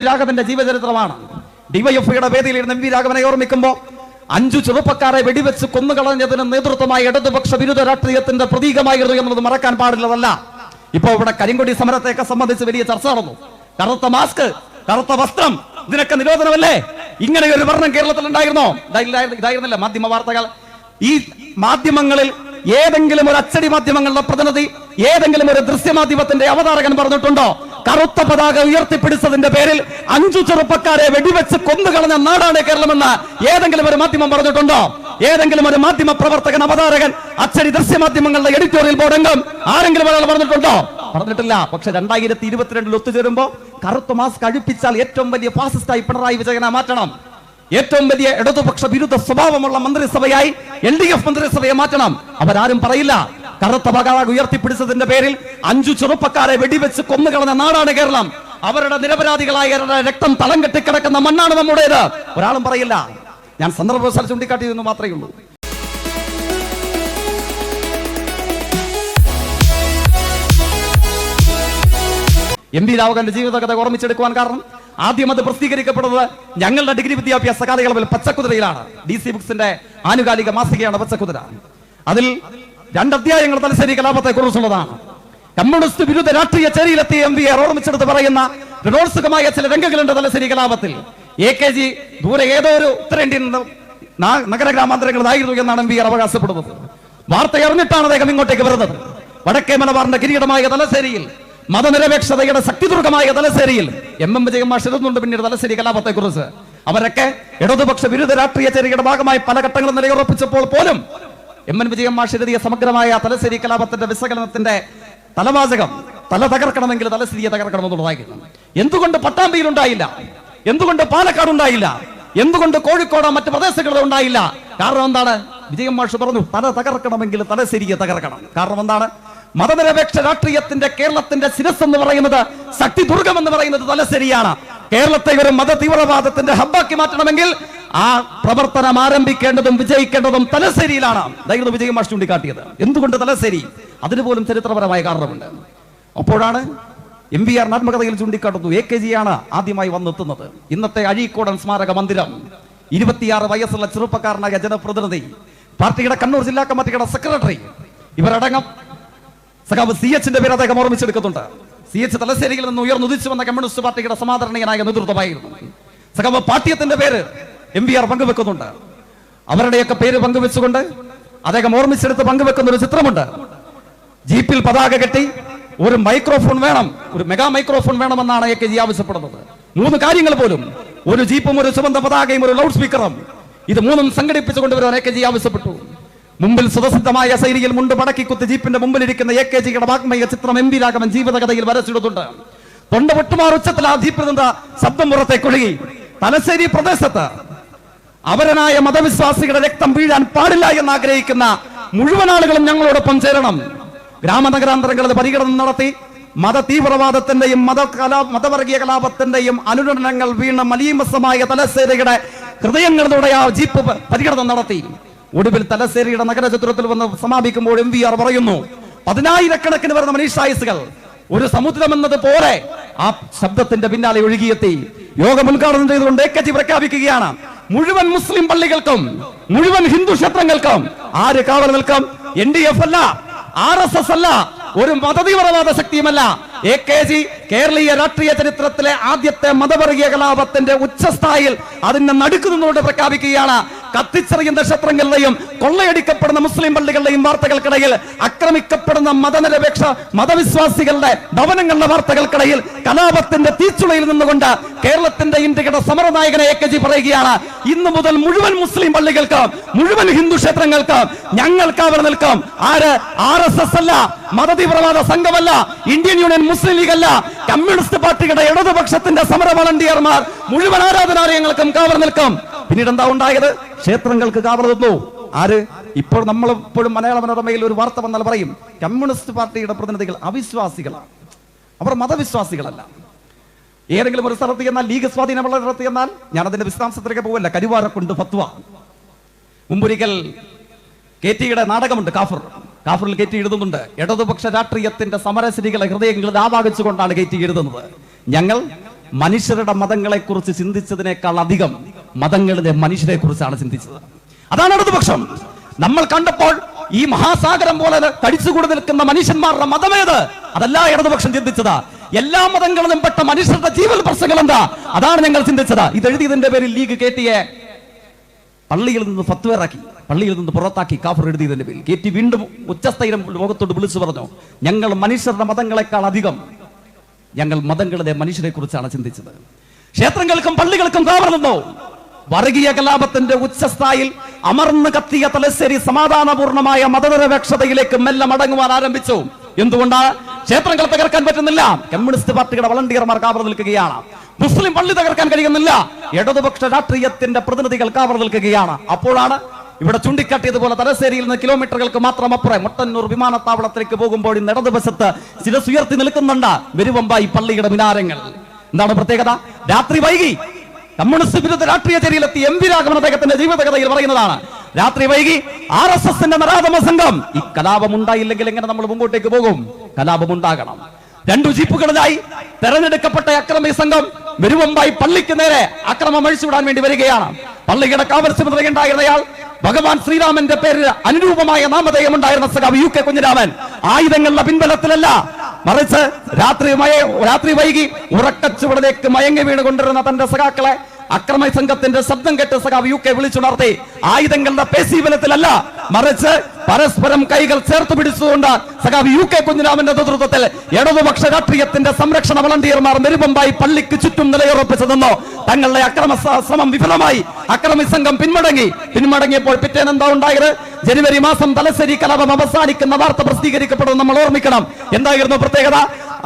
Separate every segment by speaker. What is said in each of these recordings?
Speaker 1: രാഘവന്റെ ജീവചരിത്രമാണ്. ഡിവൈഎഫ്ഐയുടെ വേദിയിലിരുന്ന് M V രാഘവനെ ഓർമ്മിക്കുമ്പോൾ 5 ചെറുപ്പക്കാരെ വെടിവെച്ച് കൊന്നുകളഞ്ഞതിന് നേതൃത്വമായി ഇടതുപക്ഷ വിരുദ്ധ രാഷ്ട്രീയത്തിന്റെ പ്രതീകമായിരുന്നു എന്നത് മറക്കാൻ പാടില്ലതല്ല. ഇപ്പോ ഇവിടെ കരിങ്കൊടി സമരത്തെയൊക്കെ സംബന്ധിച്ച് വലിയ ചർച്ച നടന്നു. കറുത്ത മാസ്ക്, കറുത്ത വസ്ത്രം, ഇതിനൊക്കെ നിരോധനമല്ലേ? ഇങ്ങനെ ഒരു ഭരണം കേരളത്തിൽ ഉണ്ടായിരുന്നോ? ഇതായിരുന്നില്ല മാധ്യമ വാർത്തകൾ. ഈ മാധ്യമങ്ങളിൽ ഏതെങ്കിലും ഒരു അച്ചടി മാധ്യമങ്ങളുടെ പ്രതിനിധി, ഏതെങ്കിലും ഒരു ദൃശ്യമാധ്യമത്തിന്റെ അവതാരകൻ പറഞ്ഞിട്ടുണ്ടോ കറുത്ത പതാക ഉയർത്തിപ്പിടിച്ചതിന്റെ പേരിൽ 5 ചെറുപ്പക്കാരെ വെടിവെച്ച് കൊന്നുകളഞ്ഞ നാടാണ് കേരളമെന്ന് ഏതെങ്കിലും ഒരു മാധ്യമം പറഞ്ഞിട്ടുണ്ടോ? ഏതെങ്കിലും ഒരു മാധ്യമ പ്രവർത്തകൻ, അവതാരകൻ, അച്ചടി ദൃശ്യമാധ്യമങ്ങളുടെ എഡിറ്റോറിയൽ ബോർഡ് അംഗം ആരെങ്കിലും ഒരാൾ പറഞ്ഞിട്ടുണ്ടോ? പറഞ്ഞിട്ടില്ല. പക്ഷെ 2022 ഒത്തുചേരുമ്പോ കറുത്ത മാസ്ക് അഴിപ്പിച്ചാൽ ഏറ്റവും വലിയ ഫാസിസ്റ്റായി പിണറായി വിജയനെ മാറ്റണം, ഏറ്റവും വലിയ ഇടതുപക്ഷ വിരുദ്ധ സ്വഭാവമുള്ള മന്ത്രിസഭയായി LDF മന്ത്രിസഭയെ മാറ്റണം. അവരാരും പറയില്ല. കറുത്ത പതാക ഉയർത്തിപ്പിടിച്ചതിന്റെ പേരിൽ 5 ചെറുപ്പക്കാരെ വെടിവെച്ച് കൊന്നുകളഞ്ഞ നാടാണ് കേരളം. അവരുടെ നിരപരാധികളായ രക്തം തളം കെട്ടിക്കിടക്കുന്ന മണ്ണാണ് നമ്മുടേത്. ഒരാളും പറയില്ല. ഞാൻ സന്ദർഭവശാൽ ചൂണ്ടിക്കാട്ടിയതെന്ന് മാത്രമേ ഉള്ളൂ. എം വി രാഘവന്റെ ജീവിതകഥ ഓർമ്മിച്ചെടുക്കുവാൻ കാരണം ആദ്യം അത് പ്രസിദ്ധീകരിക്കപ്പെടുന്നത് ഞങ്ങളുടെ ഡിഗ്രി വിദ്യാഭ്യാസ കാലയളവിൽ പച്ചക്കുതിരയിലാണ്. DC ബുക്സിന്റെ ആനുകാലിക മാസികയാണ് പച്ചക്കുതിര. അതിൽ 2 അധ്യായങ്ങൾ തലശ്ശേരി കലാപത്തെ കുറിച്ചുള്ളതാണ്. കമ്മ്യൂണിസ്റ്റ് വിരുദ്ധ രാഷ്ട്രീയ ചേരിയിലെത്തിയ MV ഓർമ്മിച്ചെടുത്ത് പറയുന്ന ഹൃദോത്സുകമായ ചില രംഗങ്ങളുണ്ട് തലശ്ശേരി കലാപത്തിൽ. AKG ദൂരെ ഏതോ ഒരു ഉത്തരേന്ത്യൻ നഗര ഗ്രാമാന്തരങ്ങളിലായിരുന്നു എന്നാണ് MV അവകാശപ്പെടുന്നത്. വാർത്ത അറിഞ്ഞിട്ടാണ് അദ്ദേഹം ഇങ്ങോട്ടേക്ക് വരുന്നത്. വടക്കേ മലബാറിന്റെ കിരീടമായ തലശ്ശേരിയിൽ, മതനിരപേക്ഷതയുടെ ശക്തിദുർഗമായ തലശ്ശേരിയിൽ MM വിജയൻ മാഷ് എഴുതുന്നുണ്ട് പിന്നീട് തലശ്ശേരി കലാപത്തെ കുറിച്ച്. അവരൊക്കെ ഇടതുപക്ഷ വിരുദ്ധ രാഷ്ട്രീയ ചേരിയുടെ ഭാഗമായി പല ഘട്ടങ്ങളും നിലയുറപ്പിച്ചപ്പോൾ പോലും MN വിജയൻ മാഷ് എഴുതിയ സമഗ്രമായ തലശ്ശേരി കലാപത്തിന്റെ വിശകലനത്തിന്റെ തലവാചകം തല തകർക്കണമെങ്കിൽ തലശ്ശേരിയെ തകർക്കണമെന്നുള്ളതായിരുന്നു. എന്തുകൊണ്ട് പട്ടാമ്പിയിൽ ഉണ്ടായില്ല? എന്തുകൊണ്ട് പാലക്കാട് ഉണ്ടായില്ല? എന്തുകൊണ്ട് കോഴിക്കോട് മറ്റു പ്രദേശങ്ങളിൽ ഉണ്ടായില്ല? കാരണം എന്താണ്? വിജയൻ മാഷ് പറഞ്ഞു തല തകർക്കണമെങ്കിൽ തലശ്ശേരിയെ തകർക്കണം. കാരണം എന്താണ്? മതനിരപേക്ഷ രാഷ്ട്രീയത്തിന്റെ കേരളത്തിന്റെ ശിരസ് എന്ന് പറയുന്നത്, ശക്തി ദുർഗം എന്ന് പറയുന്നത് തലശ്ശേരിയാണ്. കേരളത്തെ ഒരു മത തീവ്രവാദത്തിന്റെ ഹബ്ബാക്കി മാറ്റണമെങ്കിൽ ആ പ്രവർത്തനം ആരംഭിക്കേണ്ടതും വിജയിക്കേണ്ടതും തലശ്ശേരിയിലാണ്. ഇതായിരുന്നു വിജയൻ മാഷ് ചൂണ്ടിക്കാട്ടിയത്. എന്തുകൊണ്ട് തലശ്ശേരി? അതിനുപോലും ചരിത്രപരമായ കാരണമുണ്ട്. അപ്പോഴാണ് MVR ആത്മകഥയിൽ ചൂണ്ടിക്കാട്ടുന്നു AKG ആണ് ആദ്യമായി വന്നെത്തുന്നത്. ഇന്നത്തെ അഴീക്കോടൻ സ്മാരക മന്ദിരം 26 വയസ്സുള്ള ചെറുപ്പക്കാരനായ ജനപ്രതിനിധി, പാർട്ടിയുടെ കണ്ണൂർ ജില്ലാ കമ്മിറ്റിയുടെ സെക്രട്ടറി, ഇവരടങ്ങം സഖാവ് CH പേര് അദ്ദേഹം ഓർമ്മിച്ചെടുക്കുന്നുണ്ട്. CH തലശ്ശേരിയിൽ നിന്ന് ഉയർന്നുദിച്ചു വന്ന കമ്മ്യൂണിസ്റ്റ് പാർട്ടിയുടെ സമാദരണീയനായ നേതൃത്വമായിരുന്നു. സഖാവ് പാട്യത്തിന്റെ പേര് MVR പങ്കുവെക്കുന്നുണ്ട്. അവരുടെയൊക്കെ പേര് പങ്കുവെച്ചുകൊണ്ട് അദ്ദേഹം ഓർമ്മിച്ചെടുത്ത് പങ്കുവെക്കുന്ന ഒരു ചിത്രമുണ്ട്. ജീപ്പിൽ പതാക കെട്ടി ഒരു മൈക്രോഫോൺ വേണം, ഒരു മെഗാ മൈക്രോഫോൺ വേണമെന്നാണ് AKG ആവശ്യപ്പെടുന്നത്. 3 കാര്യങ്ങൾ പോലും, ഒരു ജീപ്പും ഒരു ചുവന്ന പതാകയും ഒരു ലൗഡ് സ്പീക്കറും, ഇത് 3ഉം സംഘടിപ്പിച്ചു കൊണ്ടുവരാൻ AKG ആവശ്യപ്പെട്ടു. മുമ്പിൽ സുതസിദ്ധമായ ശൈലിയിൽ മുണ്ട് മടക്കിക്കുത്ത് ജീപ്പിന്റെ മുമ്പിലിരിക്കുന്ന AKGയുടെ വാഗ്മയ ചിത്രം MV രാഘവൻ ജീവിതകഥയിൽ വരച്ചിടുന്നുണ്ട്. തൊണ്ട പൊട്ടുമാർ ഉച്ചത്തിൽ ആ ജീപ്പിൽ നിന്ന് ശബ്ദം പുറത്തേക്കൊഴുകി. തലശ്ശേരി പ്രദേശത്ത് അവരനായ മതവിശ്വാസികളുടെ രക്തം വീഴാൻ പാടില്ല എന്ന് ആഗ്രഹിക്കുന്ന മുഴുവൻ ആളുകളും ഞങ്ങളോടൊപ്പം ചേരണം. ഗ്രാമനഗരാന്തരങ്ങളിൽ പരിഗണന നടത്തി മത തീവ്രവാദത്തിന്റെയും മതവർഗീയ കലാപത്തിന്റെയും അനുരണനങ്ങൾ വീണ മലീമസമായ തലശ്ശേരിയുടെ ഹൃദയങ്ങളിലൂടെ ആ ജീപ്പ് പരിഗണന നടത്തി. ഒടുവിൽ തലശ്ശേരിയുടെ നഗരചിത്രത്തിൽ വന്ന് സമാപിക്കുമ്പോൾ MVR പറയുന്നു, 10,000 വരുന്ന മനുഷ്യായുസുകൾ ഒരു സമുദ്രം എന്നത് പോലെ ആ ശബ്ദത്തിന്റെ പിന്നാലെ ഒഴുകിയെത്തി. യോഗം ഉദ്ഘാടനം ചെയ്തുകൊണ്ട് AKG പ്രഖ്യാപിക്കുകയാണ്, മുഴുവൻ മുസ്ലിം പള്ളികൾക്കും മുഴുവൻ ഹിന്ദു ക്ഷേത്രങ്ങൾക്കും ആര് കാവൽ നിൽക്കും? NDF അല്ല, RSS അല്ല, ഒരു മതതീവ്രവാദ ശക്തിയുമല്ല. AKG കേരളീയ രാഷ്ട്രീയ ചരിത്രത്തിലെ ആദ്യത്തെ മതവർഗീയ കലാപത്തിന്റെ ഉച്ചസ്ഥായിൽ അതിനെ നടുക്കുന്നുകൊണ്ട് പ്രഖ്യാപിക്കുകയാണ്. കത്തിച്ചെറിയുന്ന ക്ഷേത്രങ്ങളുടെയും കൊള്ളയടിക്കപ്പെടുന്ന മുസ്ലിം പള്ളികളുടെയും വാർത്തകൾക്കിടയിൽ, ആക്രമിക്കപ്പെടുന്ന മതനിരപേക്ഷ മതവിശ്വാസികളുടെ ഭവനങ്ങളുടെ വാർത്തകൾക്കിടയിൽ കലാപത്തിന്റെ തീച്ചുളയിൽ നിന്നുകൊണ്ട് കേരളത്തിന്റെ ഇന്ത്യയുടെ സമരനായകനെ AKG പറയുകയാണ്, ഇന്നു മുതൽ മുഴുവൻ മുസ്ലിം പള്ളികൾക്കും മുഴുവൻ ഹിന്ദു ക്ഷേത്രങ്ങൾക്കും ഞങ്ങൾ കാവൽ നിൽക്കും. ആര്? RSS അല്ല, മതതീവ്രവാദ സംഘമല്ല, ഇന്ത്യൻ യൂണിയൻ മുസ്ലിം ലീഗ് അല്ല, കമ്മ്യൂണിസ്റ്റ് പാർട്ടിയുടെ ഇടതുപക്ഷത്തിന്റെ സമര വളണ്ടിയർമാർ മുഴുവൻ ആരാധനാലയങ്ങൾക്കും കാവൽ നിൽക്കും. പിന്നീട് എന്താ ഉണ്ടായത്? ക്ഷേത്രങ്ങൾക്ക് കാവൽ നിന്നു. ആര്? ഇപ്പോൾ നമ്മളെപ്പോഴും മലയാള മനോരമയിൽ ഒരു വാർത്ത വന്നാൽ പറയും, കമ്മ്യൂണിസ്റ്റ് പാർട്ടിയുടെ പ്രതിനിധികൾ അവിശ്വാസികളാണ്, അവർ മതവിശ്വാസികളല്ല. ഏതെങ്കിലും ഒരു സ്ഥലത്ത് ചെന്നാൽ, ലീഗ് സ്വാധീനമുള്ള സ്ഥലത്ത് ചെന്നാൽ, ഞാൻ അതിന്റെ വിശദാംശത്തിലേക്ക് പോവല്ല, കരുവാരക്കുണ്ട് ഫത്വ. മുമ്പൊരിക്കൽ KTയുടെ നാടകമുണ്ട് കാഫറിൽ KT എഴുതുന്നുണ്ട്, ഇടതുപക്ഷ രാഷ്ട്രീയത്തിന്റെ സമരശ്രീകളെ ഹൃദയങ്ങളിൽ ആവാഹിച്ചുകൊണ്ടാണ് KT എഴുതുന്നത്. ഞങ്ങൾ മനുഷ്യരുടെ മതങ്ങളെ കുറിച്ച് ചിന്തിച്ചതിനേക്കാൾ അധികം മതങ്ങളിലെ മനുഷ്യരെ കുറിച്ചാണ് ചിന്തിച്ചത്. അതാണ് ഇടതുപക്ഷം. നമ്മൾ കണ്ടപ്പോൾ ഈ മഹാസാഗരം പോലെ തടിച്ചുകൂടി നിൽക്കുന്ന മനുഷ്യന്മാരുടെ മതമേത്? അതല്ല ഇടതുപക്ഷം ചിന്തിച്ചത്. എല്ലാ മതങ്ങളിലും പെട്ട മനുഷ്യരുടെ ജീവൽ പ്രശ്നങ്ങൾ എന്താ? അതാണ് ഞങ്ങൾ ചിന്തിച്ചത്. ഇത് എഴുതിയതിന്റെ പേരിൽ ലീഗ് കെട്ടിയെ പള്ളിയിൽ നിന്ന് ഫത്വ ഇറക്കി, പള്ളിയിൽ നിന്ന് പുറത്താക്കി. കാഫർ എഴുതിയതിന്റെ പേരിൽ കെറ്റി വീണ്ടും ഉച്ചസ്ഥൈര്യം ലോകത്തോട് വിളിച്ചു പറഞ്ഞു, ഞങ്ങൾ മനുഷ്യരുടെ മതങ്ങളെക്കാൾ അധികം ഞങ്ങൾ മതങ്ങളിലെ മനുഷ്യരെ കുറിച്ചാണ് ചിന്തിച്ചത്. ക്ഷേത്രങ്ങൾക്കും പള്ളികൾക്കും കാവൽ നിന്നു. വർഗീയ കലാപത്തിന്റെ ഉച്ചസ്ഥായിൽ അമർന്ന് കത്തിയ തലശ്ശേരി സമാധാനപൂർണമായ മതനിരപേക്ഷതയിലേക്ക് മെല്ലെ മടങ്ങുവാൻ ആരംഭിച്ചു. എന്തുകൊണ്ടാണ്? ക്ഷേത്രങ്ങൾ തകർക്കാൻ പറ്റുന്നില്ല, കമ്മ്യൂണിസ്റ്റ് പാർട്ടിയുടെ വളണ്ടിയർമാർ കാവൽ നിൽക്കുകയാണ്. മുസ്ലിം പള്ളി തകർക്കാൻ കഴിയുന്നില്ല, ഇടതുപക്ഷ രാഷ്ട്രീയത്തിന്റെ പ്രതിനിധികൾ കാവൽ നിൽക്കുകയാണ്. അപ്പോഴാണ് ഇവിടെ ചൂണ്ടിക്കാട്ടിയതുപോലെ തലശ്ശേരിയിൽ നിന്ന് കിലോമീറ്ററുകൾക്ക് മാത്രം അപ്പുറം മട്ടന്നൂർ വിമാനത്താവളത്തിലേക്ക് പോകുമ്പോൾ ഇന്ന് ഇടതുവശത്ത് ശിരസുയർത്തി നിൽക്കുന്നുണ്ട് വെരുവമ്പായി പള്ളിയുടെ മിനാരങ്ങൾ. എന്താണ് പ്രത്യേകത? രാത്രി വൈകി കമ്മ്യൂണിസ്റ്റ് വിരുദ്ധ രാഷ്ട്രീയ ചര്യയിലെത്തി എം വി രാഘവൻ അദ്ദേഹത്തിന്റെ ജീവിതകഥയിൽ പറയുന്നതാണ്. രാത്രി വൈകി RSSന്റെ നരാധമ സംഘം, ഈ കലാപം ഉണ്ടായില്ലെങ്കിൽ എങ്ങനെ നമ്മൾ മുമ്പോട്ടേക്ക് പോകും? കലാപം ഉണ്ടാകണം. 2 ജീപ്പുകളിലായി തെരഞ്ഞെടുക്കപ്പെട്ട അക്രമി സംഘം വെരുവമ്പായി പള്ളിക്ക് നേരെ അക്രമം അഴിച്ചുവിടാൻ വേണ്ടി വരികയാണ്. പള്ളിയുടെ കാവൽ ചുമതലയുണ്ടായിരുന്നയാൾ ഭഗവാൻ ശ്രീരാമന്റെ പേരിൽ അനുരൂപമായ നാമധേയം ഉണ്ടായിരുന്ന സഖാവ് UK കുഞ്ഞിരാമൻ ആയുധങ്ങളുടെ പിൻബലത്തിലല്ല, മറിച്ച് രാത്രി വൈകി ഉറക്കച്ചുവടിലേക്ക് മയങ്ങി വീണ് കൊണ്ടിരുന്ന തന്റെ സഖാക്കളെ അക്രമ സംഘത്തിന്റെ ശബ്ദം കേട്ട് സഖാവ് UK വിളിച്ചുണർത്തി. ആയുധങ്ങളുടെ പേശീബലത്തിലല്ല, മറിച്ച് പരസ്പരം കൈകൾ ചേർത്ത് പിടിച്ചുകൊണ്ട് സഖാവ് UK കുഞ്ഞിരാമന്റെ നേതൃത്വത്തിൽ ഇടതുപക്ഷ രാഷ്ട്രീയത്തിന്റെ സംരക്ഷണ വളണ്ടിയർമാർ വെരുവമ്പായി പള്ളിക്ക് ചുറ്റും നിലയുറപ്പിച്ചു നിന്നു. തങ്ങളുടെ അക്രമ ശ്രമം വിഫലമായി. അക്രമി സംഘം പിന്മടങ്ങിയപ്പോൾ പിറ്റേന്ന് എന്താ ഉണ്ടായത്? ജനുവരി മാസം തലശ്ശേരി കലാപം അവസാനിക്കുന്ന വാർത്ത പ്രസിദ്ധീകരിക്കപ്പെടുന്നത് നമ്മൾ ഓർമ്മിക്കണം. എന്തായിരുന്നു പ്രത്യേകത?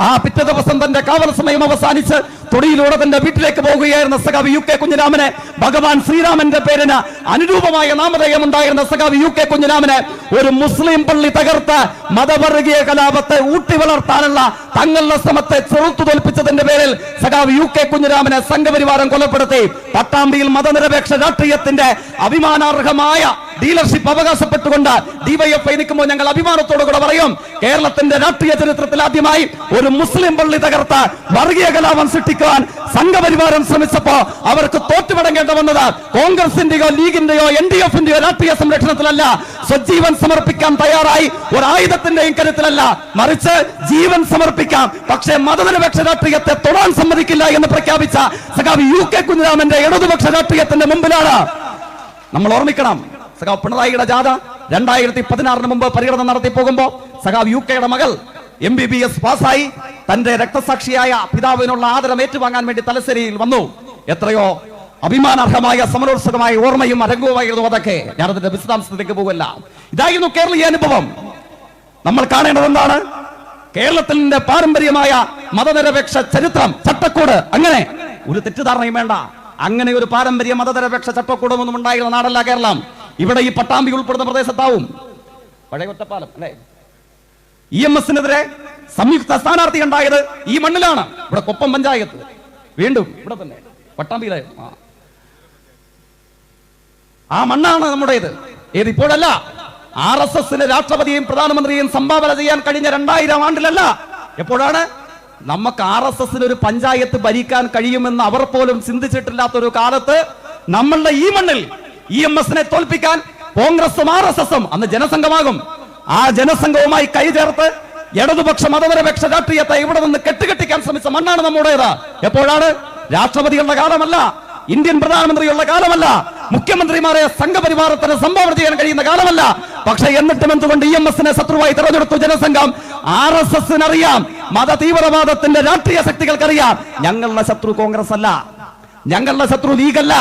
Speaker 1: ആ പിറ്റേ ദിവസം തന്റെ കാവൽ സമയം അവസാനിച്ച് തൊടിയിലൂടെ തന്റെ വീട്ടിലേക്ക് പോകുകയായിരുന്ന സഖാവ് UK കുഞ്ഞിരാമനെ, ഭഗവാൻ ശ്രീരാമന്റെ പേരിന് അനുരൂപമായ നാമധേയം ഉണ്ടായിരുന്ന സഖാവ് UK കുഞ്ഞിരാമനെ ഒരു മുസ്ലിം പള്ളി തകർത്ത് മതവർഗീയ കലാപത്തെ ഊട്ടി വളർത്താനുള്ള തങ്ങളുടെ ശ്രമത്തെ ചെറുത്തു തോൽപ്പിച്ചതിന്റെ പേരിൽ സഖാവ് UK കുഞ്ഞിരാമനെ സംഘപരിവാരം കൊലപ്പെടുത്തി. പട്ടാമ്പിയിൽ മതനിരപേക്ഷ രാഷ്ട്രീയത്തിന്റെ അഭിമാനാർഹമായ ഡീലർഷിപ്പ് അവകാശപ്പെട്ടുകൊണ്ട് DYFI നിൽക്കുമ്പോൾ ഞങ്ങൾ അഭിമാനത്തോടു കൂടെ പറയും, കേരളത്തിന്റെ രാഷ്ട്രീയ ചരിത്രത്തിൽ ആദ്യമായി ഒരു മുസ്ലിം പള്ളി തകർത്ത് വർഗീയ കലാപം സൃഷ്ടിക്കുവാൻ സംഘപരിവാരം ശ്രമിച്ചപ്പോ അവർക്ക് തോറ്റുമടങ്ങേണ്ട വന്നത് കോൺഗ്രസിന്റെയോ ലീഗിന്റെയോ NDFന്റെയോ രാഷ്ട്രീയ സംരക്ഷണത്തിലല്ല, സ്വജീവൻ സമർപ്പിക്കാൻ തയ്യാറായി ഒരു ആയുധത്തിന്റെയും കരുത്തിലല്ല, മറിച്ച് ജീവൻ സമർപ്പിക്കാം, പക്ഷേ മതനിരപേക്ഷ രാഷ്ട്രീയത്തെ തൊടാൻ സമ്മതിക്കില്ല എന്ന് പ്രഖ്യാപിച്ച സഖാവ് UK കുഞ്ഞിരാമന്റെ ഇടതുപക്ഷ രാഷ്ട്രീയത്തിന്റെ മുമ്പിലാണ് നമ്മൾ ഓർമ്മിക്കണം. സഖാവ് പിണറായിയുടെ ജാഥ 2016 മുമ്പ് പര്യടനം നടത്തി പോകുമ്പോ സഖാവ് UKയുടെ മകൾ MBBS പാസ്സായി തന്റെ രക്തസാക്ഷിയായ പിതാവിനുള്ള ആദരം ഏറ്റുവാങ്ങാൻ വേണ്ടി തലശ്ശേരിയിൽ വന്നു. എത്രയോ അഭിമാനാർഹമായ സമരോത്സവമായ ഓർമ്മയും അരംഗവുമായിരുന്നു അതൊക്കെ. ഞാനതിന്റെ വിശദാംശത്തിലേക്ക് പോകല്ല. ഇതായിരുന്നു കേരളീയ അനുഭവം. നമ്മൾ കാണേണ്ടത് എന്താണ്? കേരളത്തിന്റെ പാരമ്പര്യമായ മതനിരപേക്ഷ ചരിത്രം, ചട്ടക്കൂട്. അങ്ങനെ ഒരു തെറ്റിദ്ധാരണയും വേണ്ട, അങ്ങനെ ഒരു പാരമ്പര്യ മതനിരപേക്ഷ ചട്ടക്കൂടമൊന്നും ഉണ്ടായിരുന്ന നാടല്ല കേരളം. ഇവിടെ ഈ പട്ടാമ്പി ഉൾപ്പെടുന്ന പ്രദേശത്താവും പഴയ ഒറ്റപ്പാലം അല്ലെ EMSനെതിരെ സംയുക്ത സ്ഥാനാർത്ഥി ഉണ്ടായത് ഈ മണ്ണിലാണ്. ഇവിടെ കൊപ്പം പഞ്ചായത്ത്, വീണ്ടും ഇവിടെ തന്നെ പട്ടാമ്പിയിലായിരുന്നു. ആ മണ്ണാണ് നമ്മുടേത്. ഏതിപ്പോഴല്ല, RSSന് രാഷ്ട്രപതിയും പ്രധാനമന്ത്രിയും സംഭാവന ചെയ്യാൻ കഴിഞ്ഞ 2000 ആണ്ടിലല്ല. എപ്പോഴാണ്? നമുക്ക് RSSന് ഒരു പഞ്ചായത്ത് ഭരിക്കാൻ കഴിയുമെന്ന് അവർ പോലും ചിന്തിച്ചിട്ടില്ലാത്തൊരു കാലത്ത് നമ്മളുടെ ഈ മണ്ണിൽ EMSനെ തോൽപ്പിക്കാൻ കോൺഗ്രസും RSSും അന്ന് ജനസംഘമാകും. ആ ജനസംഘവുമായി കൈചേർത്ത് ഇടതുപക്ഷ മതനിരപേക്ഷ രാഷ്ട്രീയത്തെ ഇവിടെ നിന്ന് കെട്ടുകെട്ടിക്കാൻ ശ്രമിച്ച മണ്ണാണ് നമ്മുടേത്. എപ്പോഴാണ്? രാഷ്ട്രപതിയുള്ള കാലമല്ല, ഇന്ത്യൻ പ്രധാനമന്ത്രിയുള്ള കാലമല്ല, മുഖ്യമന്ത്രിമാരെ സംഘപരിവാരത്തിന് സംഭാവന ചെയ്യാൻ കഴിയുന്ന കാലമല്ല. പക്ഷെ എന്നിട്ടും എന്തുകൊണ്ട് EMSനെ ശത്രുവായി തിരഞ്ഞെടുത്തു ജനസംഘം? RSSനറിയാം, മത തീവ്രവാദത്തിന്റെ രാഷ്ട്രീയ ശക്തികൾക്കറിയാം, ഞങ്ങളുടെ ശത്രു കോൺഗ്രസ് അല്ല, ഞങ്ങളുടെ ശത്രു ലീഗല്ല,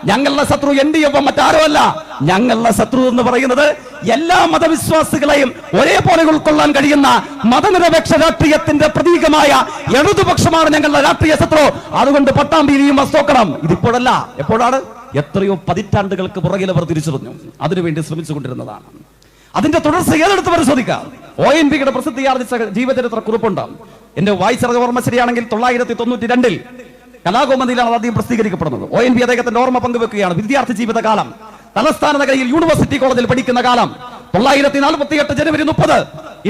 Speaker 1: ഞങ്ങളുടെ ശത്രു NDF മറ്റാരോ അല്ല. ഞങ്ങളുടെ ശത്രു എന്ന് പറയുന്നത് എല്ലാ മതവിശ്വാസികളെയും ഒരേപോലെ ഉൾക്കൊള്ളാൻ കഴിയുന്ന മതനിരപേക്ഷ രാഷ്ട്രീയത്തിന്റെ പ്രതീകമായ ഇടതുപക്ഷമാണ് ഞങ്ങളുടെ രാഷ്ട്രീയ ശത്രു. അതുകൊണ്ട് പട്ടാമ്പിയിൽ EMS നോക്കണം. ഇതിപ്പോഴല്ല, എപ്പോഴാണ്? എത്രയോ പതിറ്റാണ്ടുകൾക്ക് പുറകിൽ അവർ തിരിച്ചറിഞ്ഞു, അതിനുവേണ്ടി ശ്രമിച്ചുകൊണ്ടിരുന്നതാണ്. അതിന്റെ തുടർച്ച ഏതെടുത്ത് പരിശോധിക്കാം. ONVയുടെ പ്രസിദ്ധിയാർജിച്ച ജീവചരിത്ര കുറിപ്പുണ്ട്. എന്റെ വായിച്ചറിഞ്ഞ ഓർമ്മ ശരിയാണെങ്കിൽ 1992 കലാകൗമുദിയിലാണ് ആദ്യം പ്രസിദ്ധീകരിക്കപ്പെടുന്നത്. ONV അദ്ദേഹത്തിന്റെ ഓർമ്മ പങ്കുവെക്കുകയാണ്. വിദ്യാർത്ഥി ജീവിതകാലം, തലസ്ഥാന നഗരിയിൽ യൂണിവേഴ്സിറ്റി കോളേജിൽ പഠിക്കുന്ന കാലം, 1948 ജനുവരി 30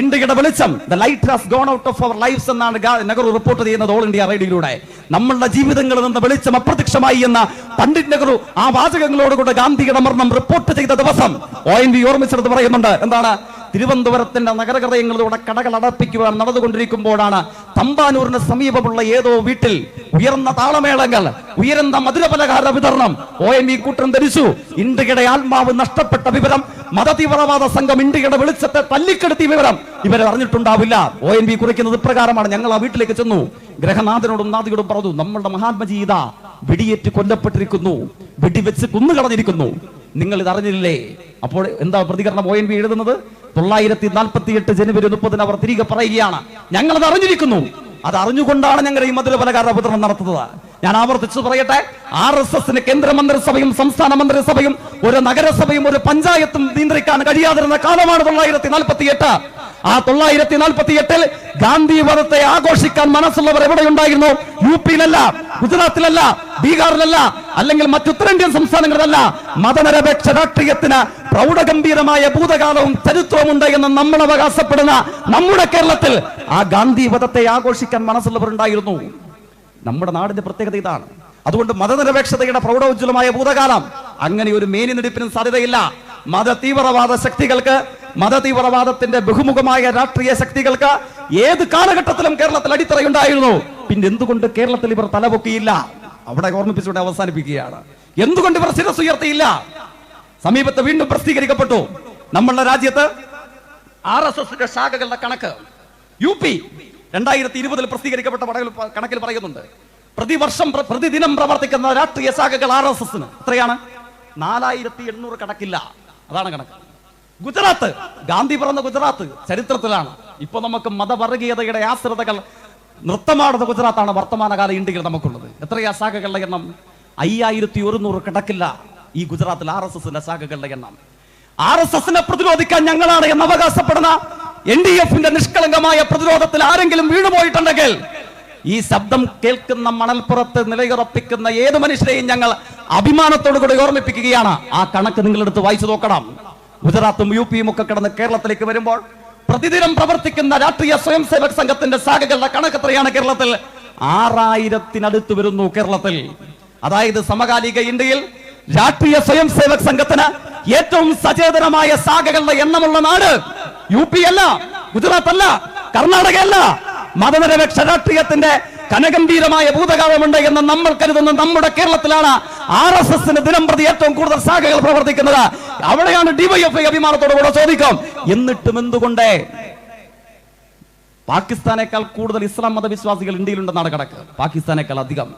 Speaker 1: ഇന്ത്യയുടെ വെളിച്ചം, the light has gone out of our lives എന്നാണ് നെഹ്റു റിപ്പോർട്ട് ചെയ്യുന്നത് ഓൾ ഇന്ത്യ റേഡിയോയിലൂടെ. നമ്മളുടെ ജീവിതങ്ങളിൽ നിന്ന് വെളിച്ചം അപ്രത്യക്ഷമായി എന്ന പണ്ഡിറ്റ് നെഹ്റു ആ വാചകങ്ങളോടുകൂടെ ഗാന്ധിയുടെ മരണം റിപ്പോർട്ട് ചെയ്ത ദിവസം ONV ഓർമ്മിച്ചെടുത്ത് പറയുന്നുണ്ട്. എന്താണ്? തിരുവനന്തപുരത്തിന്റെ നഗരഹൃദയങ്ങളിലൂടെ കടകൾ അടപ്പിക്കുവാൻ നടന്നുകൊണ്ടിരിക്കുമ്പോഴാണ് തമ്പാനൂരിന് സമീപമുള്ള ഏതോ വീട്ടിൽ ഉയർന്ന താളമേളങ്ങൾ, ഉയർന്ന മധുരപലഹാര വിതരണം. ONV കൂട്ടം ധരിച്ചു ഇന്ത്യയുടെ ആത്മാവ് നഷ്ടപ്പെട്ട വിവരം, മതതീവ്രവാദ സംഘം ഇന്ത്യയുടെ വെളിച്ചത്തെ തല്ലിക്കെടുത്തിയ വിവരം ഇവരെ അറിഞ്ഞിട്ടുണ്ടാവില്ല. ONV കുറിക്കുന്നത് ഇപ്രകാരമാണ്. ഞങ്ങൾ ആ വീട്ടിലേക്ക് ചെന്നു. ഗ്രഹനാഥനോടും നാദിയോടും പറഞ്ഞു, നമ്മളുടെ മഹാത്മജീത വെടിയേറ്റ് കൊല്ലപ്പെട്ടിരിക്കുന്നു, വെടിവെച്ച് കുന്നുകളഞ്ഞിരിക്കുന്നു, നിങ്ങൾ ഇത് അറിഞ്ഞില്ലേ? അപ്പോൾ എന്താ പ്രതികരണം ONV എഴുതുന്നത്? 948 ജനുവരി 30 അവർ തിരികെ പറയുകയാണ്, ഞങ്ങളത് അറിഞ്ഞിരിക്കുന്നു, അത് അറിഞ്ഞുകൊണ്ടാണ് ഞങ്ങൾ ഈ മധുരപലഹാര വിതരണം നടത്തുന്നത്. ഞാൻ ആവർത്തിച്ചു പറയട്ടെ, RSSന് കേന്ദ്രമന്ത്രിസഭയും സംസ്ഥാന മന്ത്രിസഭയും ഒരു നഗരസഭയും ഒരു പഞ്ചായത്തും നിയന്ത്രിക്കാൻ കഴിയാതിരുന്ന കാലമാണ് 948. ആ 948 ഗാന്ധി വധത്തെ ആഘോഷിക്കാൻ മനസ്സുള്ളവർ എവിടെയുണ്ടായിരുന്നു? UP-യിലല്ല, ഗുജറാത്തിലല്ല, ബീഹാറിലല്ല, അല്ലെങ്കിൽ മറ്റുത്തരേന്ത്യൻ സംസ്ഥാനങ്ങളിലല്ല. മതനിരപേക്ഷ രാഷ്ട്രീയത്തിന് പ്രൗഢഗംഭീരമായ ഭൂതകാലവും ചരിത്രവും ഉണ്ട് എന്ന് നമ്മൾ അവകാശപ്പെടുന്ന നമ്മുടെ കേരളത്തിൽ ആ ഗാന്ധി വധത്തെ ആഘോഷിക്കാൻ മനസ്സുള്ളവർ ഉണ്ടായിരുന്നു. നമ്മുടെ നാടിന്റെ പ്രത്യേകത ഇതാണ്. അതുകൊണ്ട് മതനിരപേക്ഷതയുടെ പ്രൗഢോജ്വലമായ ഭൂതകാലം അങ്ങനെ ഒരു മേനിനെടുപ്പിനും സാധ്യതയില്ല. മതതീവ്രവാദ ശക്തികൾക്ക്, മതതീവ്രവാദത്തിന്റെ ബഹുമുഖമായ രാഷ്ട്രീയ ശക്തികൾക്ക് ഏത് കാലഘട്ടത്തിലും കേരളത്തിൽ അടിത്തറയുണ്ടായിരുന്നു. പിന്നെ എന്തുകൊണ്ട് കേരളത്തിൽ ഇവർ തലപൊക്കിയില്ല? അവിടെ ഓർമ്മിപ്പിച്ചുകൊണ്ട് അവസാനിപ്പിക്കുകയാണ്. എന്തുകൊണ്ട് ഇവർ ശിരസ് ഉയർത്തിയില്ല? സമീപത്ത് വീണ്ടും പ്രസിദ്ധീകരിക്കപ്പെട്ടു നമ്മളുടെ രാജ്യത്ത് RSSന്റെ ശാഖകളുടെ കണക്ക്. UP 2020 പ്രസിദ്ധീകരിക്കപ്പെട്ട കണക്കിൽ പറയുന്നുണ്ട്, പ്രതിദിനം പ്രവർത്തിക്കുന്ന രാഷ്ട്രീയ ശാഖകൾ RSSന് എത്രയാണ്? 4800 കണക്കില്ല. അതാണ് കണക്ക്. ഗുജറാത്ത്, ഗാന്ധി പിറന്ന ഗുജറാത്ത് ചരിത്രത്തിലാണ്. ഇപ്പൊ നമുക്ക് മതവർഗീയതയുടെ ആശ്രിതകൾ നൃത്തമാടുന്ന ഗുജറാത്താണ് വർത്തമാനകാല ഇന്ത്യയിൽ നമുക്കുള്ളത്. എത്രയാ ശാഖകളുടെ എണ്ണം? 5100 കണക്കില്ല ഈ ഗുജറാത്തിൽ RSSന്റെ ശാഖകളുടെ എണ്ണം. RSSനെ പ്രതിരോധിക്കാൻ ഞങ്ങളാണ് എന്ന് അവകാശപ്പെടുന്ന NDFന്റെ നിഷ്കളങ്കമായ പ്രതിരോധത്തിൽ ആരെങ്കിലും വീണുപോയിട്ടുണ്ടെങ്കിൽ ഈ ശബ്ദം കേൾക്കുന്ന മണൽപ്പുറത്ത് നിലയുറപ്പിക്കുന്ന ഏത് മനുഷ്യരെയും ഞങ്ങൾ അഭിമാനത്തോടു കൂടി ഓർമ്മിപ്പിക്കുകയാണ്. ആ കണക്ക് നിങ്ങളെടുത്ത് വായിച്ചു നോക്കണം. ഗുജറാത്തും UP-യും ഒക്കെ കിടന്ന് കേരളത്തിലേക്ക് വരുമ്പോൾ പ്രതിദിനം പ്രവർത്തിക്കുന്ന രാഷ്ട്രീയ സ്വയം സേവക സംഘത്തിന്റെ ശാഖകളുടെ കണക്ക് എത്രയാണ്? കേരളത്തിൽ 6000-നടുത്ത് വരുന്നു. കേരളത്തിൽ, അതായത് സമകാലിക ഇന്ത്യയിൽ രാഷ്ട്രീയ സ്വയം സേവക സംഘത്തിന് ഏറ്റവും സചേതനമായ ശാഖകളുടെ എണ്ണമുള്ള നാട് UP-അല്ല, ഗുജറാത്തല്ല, കർണാടകയല്ല. മതനിരപേക്ഷ രാഷ്ട്രീയത്തിന്റെ കനഗംഭീരമായ ഭൂതകാലമുണ്ട് എന്ന് നമ്മൾ കരുതുന്ന നമ്മുടെ കേരളത്തിലാണ് RSSന് ദിനം പ്രതി ഏറ്റവും കൂടുതൽ ശാഖകൾ പ്രവർത്തിക്കുന്നത്. അവിടെയാണ് DYFI അഭിമാനത്തോടുകൂടെ ചോദിക്കും, എന്നിട്ടും എന്തുകൊണ്ട് പാകിസ്ഥാനേക്കാൾ കൂടുതൽ ഇസ്ലാം മതവിശ്വാസികൾ ഇന്ത്യയിലുണ്ടെന്നാണ് കണക്ക്, പാകിസ്ഥാനേക്കാൾ അധികം.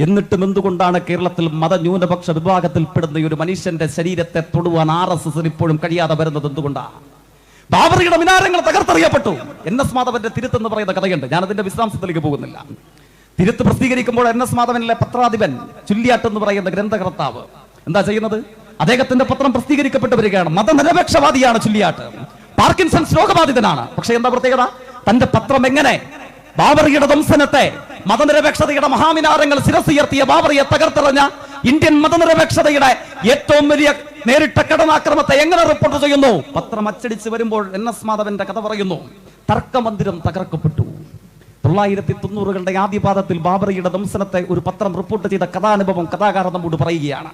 Speaker 1: എന്നിട്ടും എന്തുകൊണ്ടാണ് കേരളത്തിൽ മതന്യൂനപക്ഷ വിഭാഗത്തിൽപ്പെടുന്ന ഒരു മനുഷ്യന്റെ ശരീരത്തെ തൊടുവാൻ RSSന് ഇപ്പോഴും കഴിയാതെ വരുന്നത് എന്തുകൊണ്ടാണ്? ബാബറിയുടെ മിനാരങ്ങൾ തകർത്തെറിയപ്പെട്ടു. NS മാധവന്റെ തിരുത്ത് എന്ന് പറയുന്ന കഥയുണ്ട്. ഞാൻ അതിന്റെ വിശദാംശത്തിലേക്ക് പോകുന്നില്ല. തിരുത്ത് പ്രസിദ്ധീകരിക്കുമ്പോൾ NS മാധവനിലെ പത്രാധിപൻ ചുല്ലിയാട്ട് എന്ന് പറയുന്ന ഗ്രന്ഥകർത്താവ് എന്താ ചെയ്യുന്നത്? അദ്ദേഹത്തിന്റെ പത്രം പ്രസിദ്ധീകരിക്കപ്പെട്ടു വരികയാണ്. മതനിരപേക്ഷവാദിയാണ് ചുല്ലിയാട്ട്, പാർക്കിൻസൺസ് രോഗബാധിതനാണ്. പക്ഷെ എന്താ പ്രത്യേകത? തന്റെ പത്രം എങ്ങനെ ബാബറിയുടെ ധ്വംസനത്തെ, മതനിരപേക്ഷതയുടെ മഹാമിനാരങ്ങൾ ശിരസുയർത്തിയ ബാബറിയെ തകർത്തെറിഞ്ഞ ഇന്ത്യൻ മതനിരപേക്ഷതയുടെ ഏറ്റവും വലിയ നേരിട്ട കടന്നാക്രമത്തെ എങ്ങനെ റിപ്പോർട്ട് ചെയ്യുന്നു? പത്രം അച്ചടിച്ച് വരുമ്പോൾ NS മാധവന്റെ കഥ പറയുന്നു. തർക്കമന്ദിരം തകർക്കപ്പെട്ടു. 990കളുടെ ആദ്യപാദത്തിൽ ബാബറിയുടെ ധ്വംസനത്തെ ഒരു പത്രം റിപ്പോർട്ട് ചെയ്ത കഥാനുഭവം കഥാകാരൻ നമ്മോട് പറയുകയാണ്.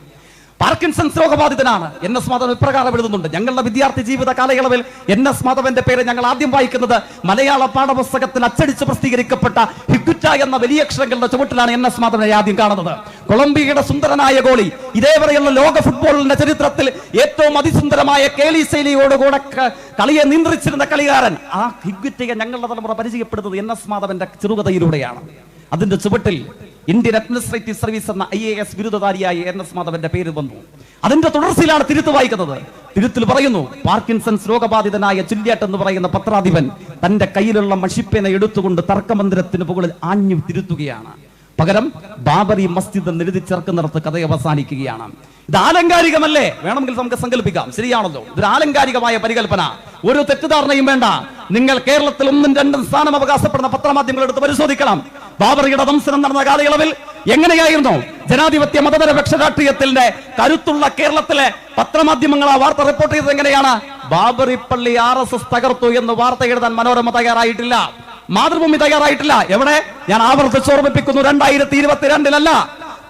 Speaker 1: പാർക്കിൻസൺസ് രോഗബാധിതനാണ്. NS മാധവൻ ഇപ്രകാരം എഴുതുന്നുണ്ട്. ഞങ്ങളുടെ വിദ്യാർത്ഥി ജീവിത കാലയളവിൽ NS മാധവന്റെ പേര് ഞങ്ങൾ ആദ്യം വായിക്കുന്നത് മലയാള പാഠപുസ്തകത്തിൽ അച്ചടിച്ച് പ്രസിദ്ധീകരിക്കപ്പെട്ട ഹിഗുറ്റ എന്ന വലിയ അക്ഷരങ്ങളുടെ ചുവട്ടിലാണ് NS മാധവനെ ആദ്യം കാണുന്നത്. കൊളംബിയയുടെ സുന്ദരനായ ഗോളി, ഇതേവരെയുള്ള ലോക ഫുട്ബോളിന്റെ ചരിത്രത്തിൽ ഏറ്റവും അതിസുന്ദരമായ കേളി ശൈലിയോടുകൂടെ കളിയെ നിയന്ത്രിച്ചിരുന്ന കളിക്കാരൻ. ആ ഹിഗുറ്റയെ ഞങ്ങളുടെ തലമുറ പരിചയപ്പെടുന്നത് NS മാധവന്റെ ചെറുകഥയിലൂടെയാണ്. അതിന്റെ ചുവട്ടിൽ ഇന്ത്യൻ അഡ്മിനിസ്ട്രേറ്റീവ് സർവീസ് എന്ന IAS ബിരുദധാരിയായ NS മാധവന്റെ പേര് വന്നു. അതിന്റെ തുടർച്ചയിലാണ് തിരുത്ത് വായിക്കുന്നത്. തിരുത്തിൽ പറയുന്നു, പാർക്കിൻസൺസ് രോഗബാധിതനായ ചുല്ലിയാട്ട് എന്ന് പറയുന്ന പത്രാധിപൻ തന്റെ കയ്യിലുള്ള മഷിപ്പേന എടുത്തുകൊണ്ട് തർക്കമന്ദിരത്തിന് മുകളിൽ ആഞ്ഞു തിരുത്തുകയാണ്. പകരം ബാബറി മസ്ജിദ് എന്ന് എഴുതി ചേർക്കുന്നിടത്ത് കഥ അവസാനിക്കുകയാണ്. ഇത് ആലങ്കാരികമല്ലേ? വേണമെങ്കിൽ നമുക്ക് സങ്കല്പിക്കാം, ശരിയാണല്ലോ. ഇതൊരു ആലങ്കാരികമായ പരികല്പന, ഒരു തെറ്റിദ്ധാരണയും വേണ്ട. നിങ്ങൾ കേരളത്തിൽ 1ഉം 2ഉം സ്ഥാനം അവകാശപ്പെടുന്ന പത്രമാധ്യമങ്ങൾ എടുത്ത് പരിശോധിക്കണം. ബാബറിയുടെ ധ്വംസനം നടന്ന കാലയളവിൽ എങ്ങനെയായിരുന്നു ജനാധിപത്യ മതനിരപേക്ഷ രാഷ്ട്രീയത്തിന്റെ കരുത്തുള്ള കേരളത്തിലെ പത്രമാധ്യമങ്ങൾ ആ വാർത്ത റിപ്പോർട്ട് ചെയ്തത്? എങ്ങനെയാണ്? ബാബറി പള്ളി RSS തകർത്തു എന്ന് വാർത്ത എഴുതാൻ മനോരമ തയ്യാറായിട്ടില്ല, മാതൃഭൂമി തയ്യാറായിട്ടില്ല. എവിടെ? ഞാൻ ആവർത്തിച്ച് ഓർമ്മിപ്പിക്കുന്നു, 2022-ലല്ല,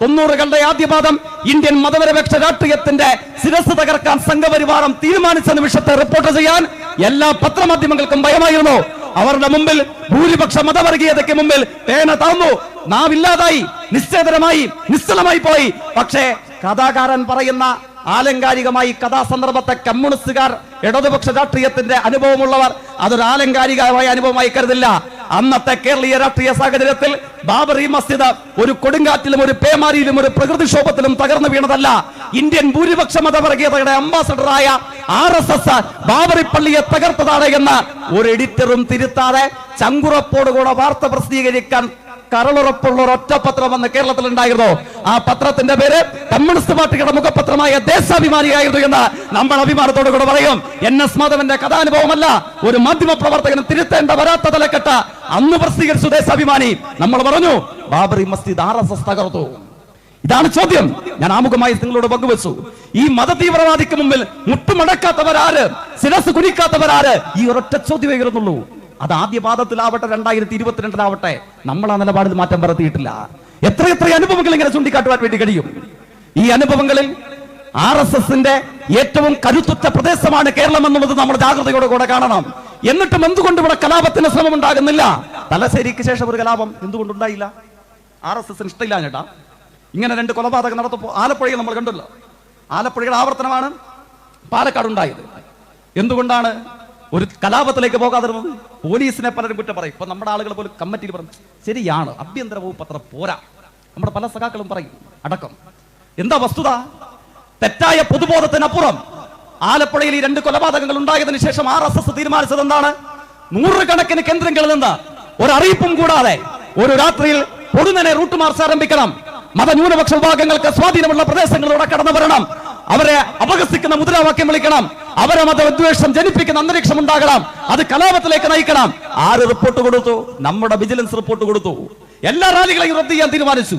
Speaker 1: 90കളുടെ ആദ്യപാദം ഇന്ത്യൻ മതനിരപേക്ഷ രാഷ്ട്രീയത്തിന്റെ ശിരസ് തകർക്കാൻ സംഘപരിവാരം തീരുമാനിച്ച നിമിഷത്തെ റിപ്പോർട്ട് ചെയ്യാൻ എല്ലാ പത്രമാധ്യമങ്ങൾക്കും ഭയമായിരുന്നു. അവരുടെ മുമ്പിൽ ഭൂരിപക്ഷ മതവർഗീയതയ്ക്ക് മുമ്പിൽ പേന താന്നു, നാവില്ലാതായി, നിശ്ചേതരമായി, നിശ്ചലമായി പോയി. പക്ഷേ കഥാകാരൻ പറയുന്ന ആലങ്കാരികമായി കഥാസന്ദർഭത്തെ കമ്മ്യൂണിസ്റ്റുകാർ, ഇടതുപക്ഷ രാഷ്ട്രീയത്തിന്റെ അനുഭവമുള്ളവർ അതൊരു ആലങ്കാരികമായ അനുഭവമായി കരുതില്ല. അന്നത്തെ കേരളീയ രാഷ്ട്രീയ സാഹചര്യത്തിൽ ബാബറി മസ്ജിദ് ഒരു കൊടുങ്കാറ്റിലും ഒരു പേമാരിയിലും ഒരു പ്രകൃതിക്ഷോഭത്തിലും തകർന്നു വീണതല്ല. ഇന്ത്യൻ ഭൂരിപക്ഷ മതവർഗീയതയുടെ അംബാസഡറായ RSS ബാബറി പള്ളിയെ തകർത്തതാണ് എന്ന് ഒരു എഡിറ്ററും തിരുത്താതെ ചങ്കുറപ്പോടുകൂടെ വാർത്ത പ്രസിദ്ധീകരിക്കാൻ കരളുറപ്പുള്ള ഒരു ഒറ്റപത്രമെന്ന് കേരളത്തിൽ ഉണ്ടായിരുന്നു. ആ പത്രത്തിന്റെ പേര് കമ്മ്യൂണിസ്റ്റ് പാർട്ടിയുടെ മുഖപത്രമായ ദേശാഭിമാനിയായിരുന്നു എന്ന് നമ്മൾ അഭിമാനത്തോടു കൂടെ പറയും. NS മാധവന്റെ കഥാനുഭവമല്ല, ഒരു മാധ്യമ പ്രവർത്തകനും തിരുത്തേണ്ട വരാത്ത തലക്കെട്ട് അന്ന് പ്രസിദ്ധീകരിച്ചു ദേശാഭിമാനി. നമ്മൾ പറഞ്ഞു ബാബറി മസ്ജിദ് RSS തകർത്തു. ഇതാണ് ചോദ്യം. ഞാൻ ആമുഖമായി നിങ്ങളോട് പങ്കുവച്ചു. ഈ മത തീവ്രവാദിക്ക് മുമ്പിൽ മുട്ടുമടക്കാത്തവരാര്, ശിരസ് കുനിക്കാത്തവരാര്? ഈ ഒരൊറ്റ ചോദ്യമേ ഉയർന്നുള്ളൂ. അത് ആദ്യ പാദത്തിലാവട്ടെ, 2022-ലാവട്ടെ, നമ്മൾ ആ നിലപാടിൽ മാറ്റം വരുത്തിയിട്ടില്ല. എത്രയെത്ര അനുഭവങ്ങൾ ഇങ്ങനെ ചൂണ്ടിക്കാട്ടുവാൻ വേണ്ടി കഴിയും. ഈ അനുഭവങ്ങളിൽ RSSന്റെ ഏറ്റവും കരുത്തുറ്റ പ്രദേശമാണ് കേരളം എന്നുള്ളത് നമ്മൾ ജാഗ്രതയോടെ കൂടെ കാണണം. എന്നിട്ടും എന്തുകൊണ്ട് ഇവിടെ കലാപത്തിന് ശ്രമം ഉണ്ടാകുന്നില്ല? തലശ്ശേരിക്ക് ശേഷം ഒരു കലാപം എന്തുകൊണ്ടുണ്ടായില്ല? RSSന് ഇഷ്ടമില്ല ചേട്ടാ. ഇങ്ങനെ 2 കൊലപാതകം നടത്തപ്പോ ആലപ്പുഴയിൽ നമ്മൾ കണ്ടല്ലോ. ആലപ്പുഴയുടെ ആവർത്തനമാണ് പാലക്കാട് ഉണ്ടായത്. എന്തുകൊണ്ടാണ് ഒരു കലാപത്തിലേക്ക് പോകാതിരുന്നത്? പോലീസിനെ പലരും കുറ്റം പറയും. ഇപ്പൊ നമ്മുടെ ആളുകൾ പോലും കമ്മിറ്റിയിൽ പറഞ്ഞു ശരിയാണ്, ആഭ്യന്തര വകുപ്പ് അത്ര പോരാ, നമ്മുടെ പല സഖാക്കളും പറയും അടക്കം. എന്താ വസ്തുത? തെറ്റായ പൊതുബോധത്തിനപ്പുറം ആലപ്പുഴയിൽ ഈ 2 കൊലപാതകങ്ങൾ ഉണ്ടായതിനു ശേഷം RSS തീരുമാനിച്ചത് എന്താണ്? 100 കണക്കിന് കേന്ദ്രങ്ങളിൽ നിന്ന് ഒരറിയിപ്പും കൂടാതെ ഒരു രാത്രിയിൽ പൊടുന്നനെ റൂട്ട് മാർച്ച് ആരംഭിക്കണം. മതന്യൂനപക്ഷ വിഭാഗങ്ങൾക്ക് സ്വാധീനമുള്ള പ്രദേശങ്ങളിലൂടെ കടന്നു വരണം. അവരെ അപഹസിക്കുന്ന മുദ്രാവാക്യം വിളിക്കണം. അവരെ മതവിദ്വേഷം ജനിപ്പിക്കുന്ന അന്തരീക്ഷം ഉണ്ടാകണം. അത് കലാപത്തിലേക്ക് നയിക്കണം. ആര് റിപ്പോർട്ട് കൊടുത്തു? നമ്മുടെ വിജിലൻസ് റിപ്പോർട്ട് കൊടുത്തു. എല്ലാ റാലികളെയും റദ്ദ് ചെയ്യാൻ തീരുമാനിച്ചു.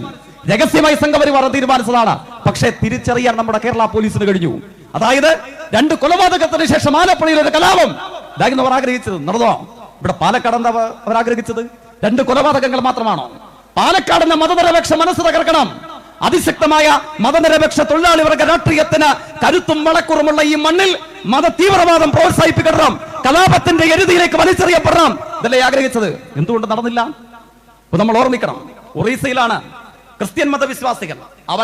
Speaker 1: രഹസ്യമായി സംഘപരിവാരം തീരുമാനിച്ചതാണ്. പക്ഷേ തിരിച്ചറിയാൻ നമ്മുടെ കേരള പോലീസിന് കഴിഞ്ഞു. അതായത് 2 കൊലപാതകത്തിന് ശേഷം ആലപ്പുഴയിൽ ഒരു കലാപം ഇതായിരുന്നു അവർ ആഗ്രഹിച്ചത്. നടന്നോ? ഇവിടെ പാലക്കാട് എന്താ അവർ ആഗ്രഹിച്ചത്? 2 കൊലപാതകങ്ങൾ മാത്രമാണോ? പാലക്കാടിന്റെ മതനിരപേക്ഷ മനസ്സ് തകർക്കണം. അതിശക്തമായ മതനിരപേക്ഷ തൊഴിലാളി വർഗ രാഷ്ട്രീയത്തിന് കരുത്തും വളക്കുറുമുള്ള ഈ മണ്ണിൽ മത തീവ്രവാദം പ്രോത്സാഹിപ്പിക്കണം. കലാപത്തിന്റെ എരുതിയിലേക്ക് വലിച്ചെറിയപ്പെടണം. ഇതല്ലേ ആഗ്രഹിച്ചത്? എന്തുകൊണ്ട് നടന്നില്ല? നമ്മൾ ഓർമ്മിക്കണം, ഒറീസയിലാണ് ക്രിസ്ത്യൻ മതവിശ്വാസികൾ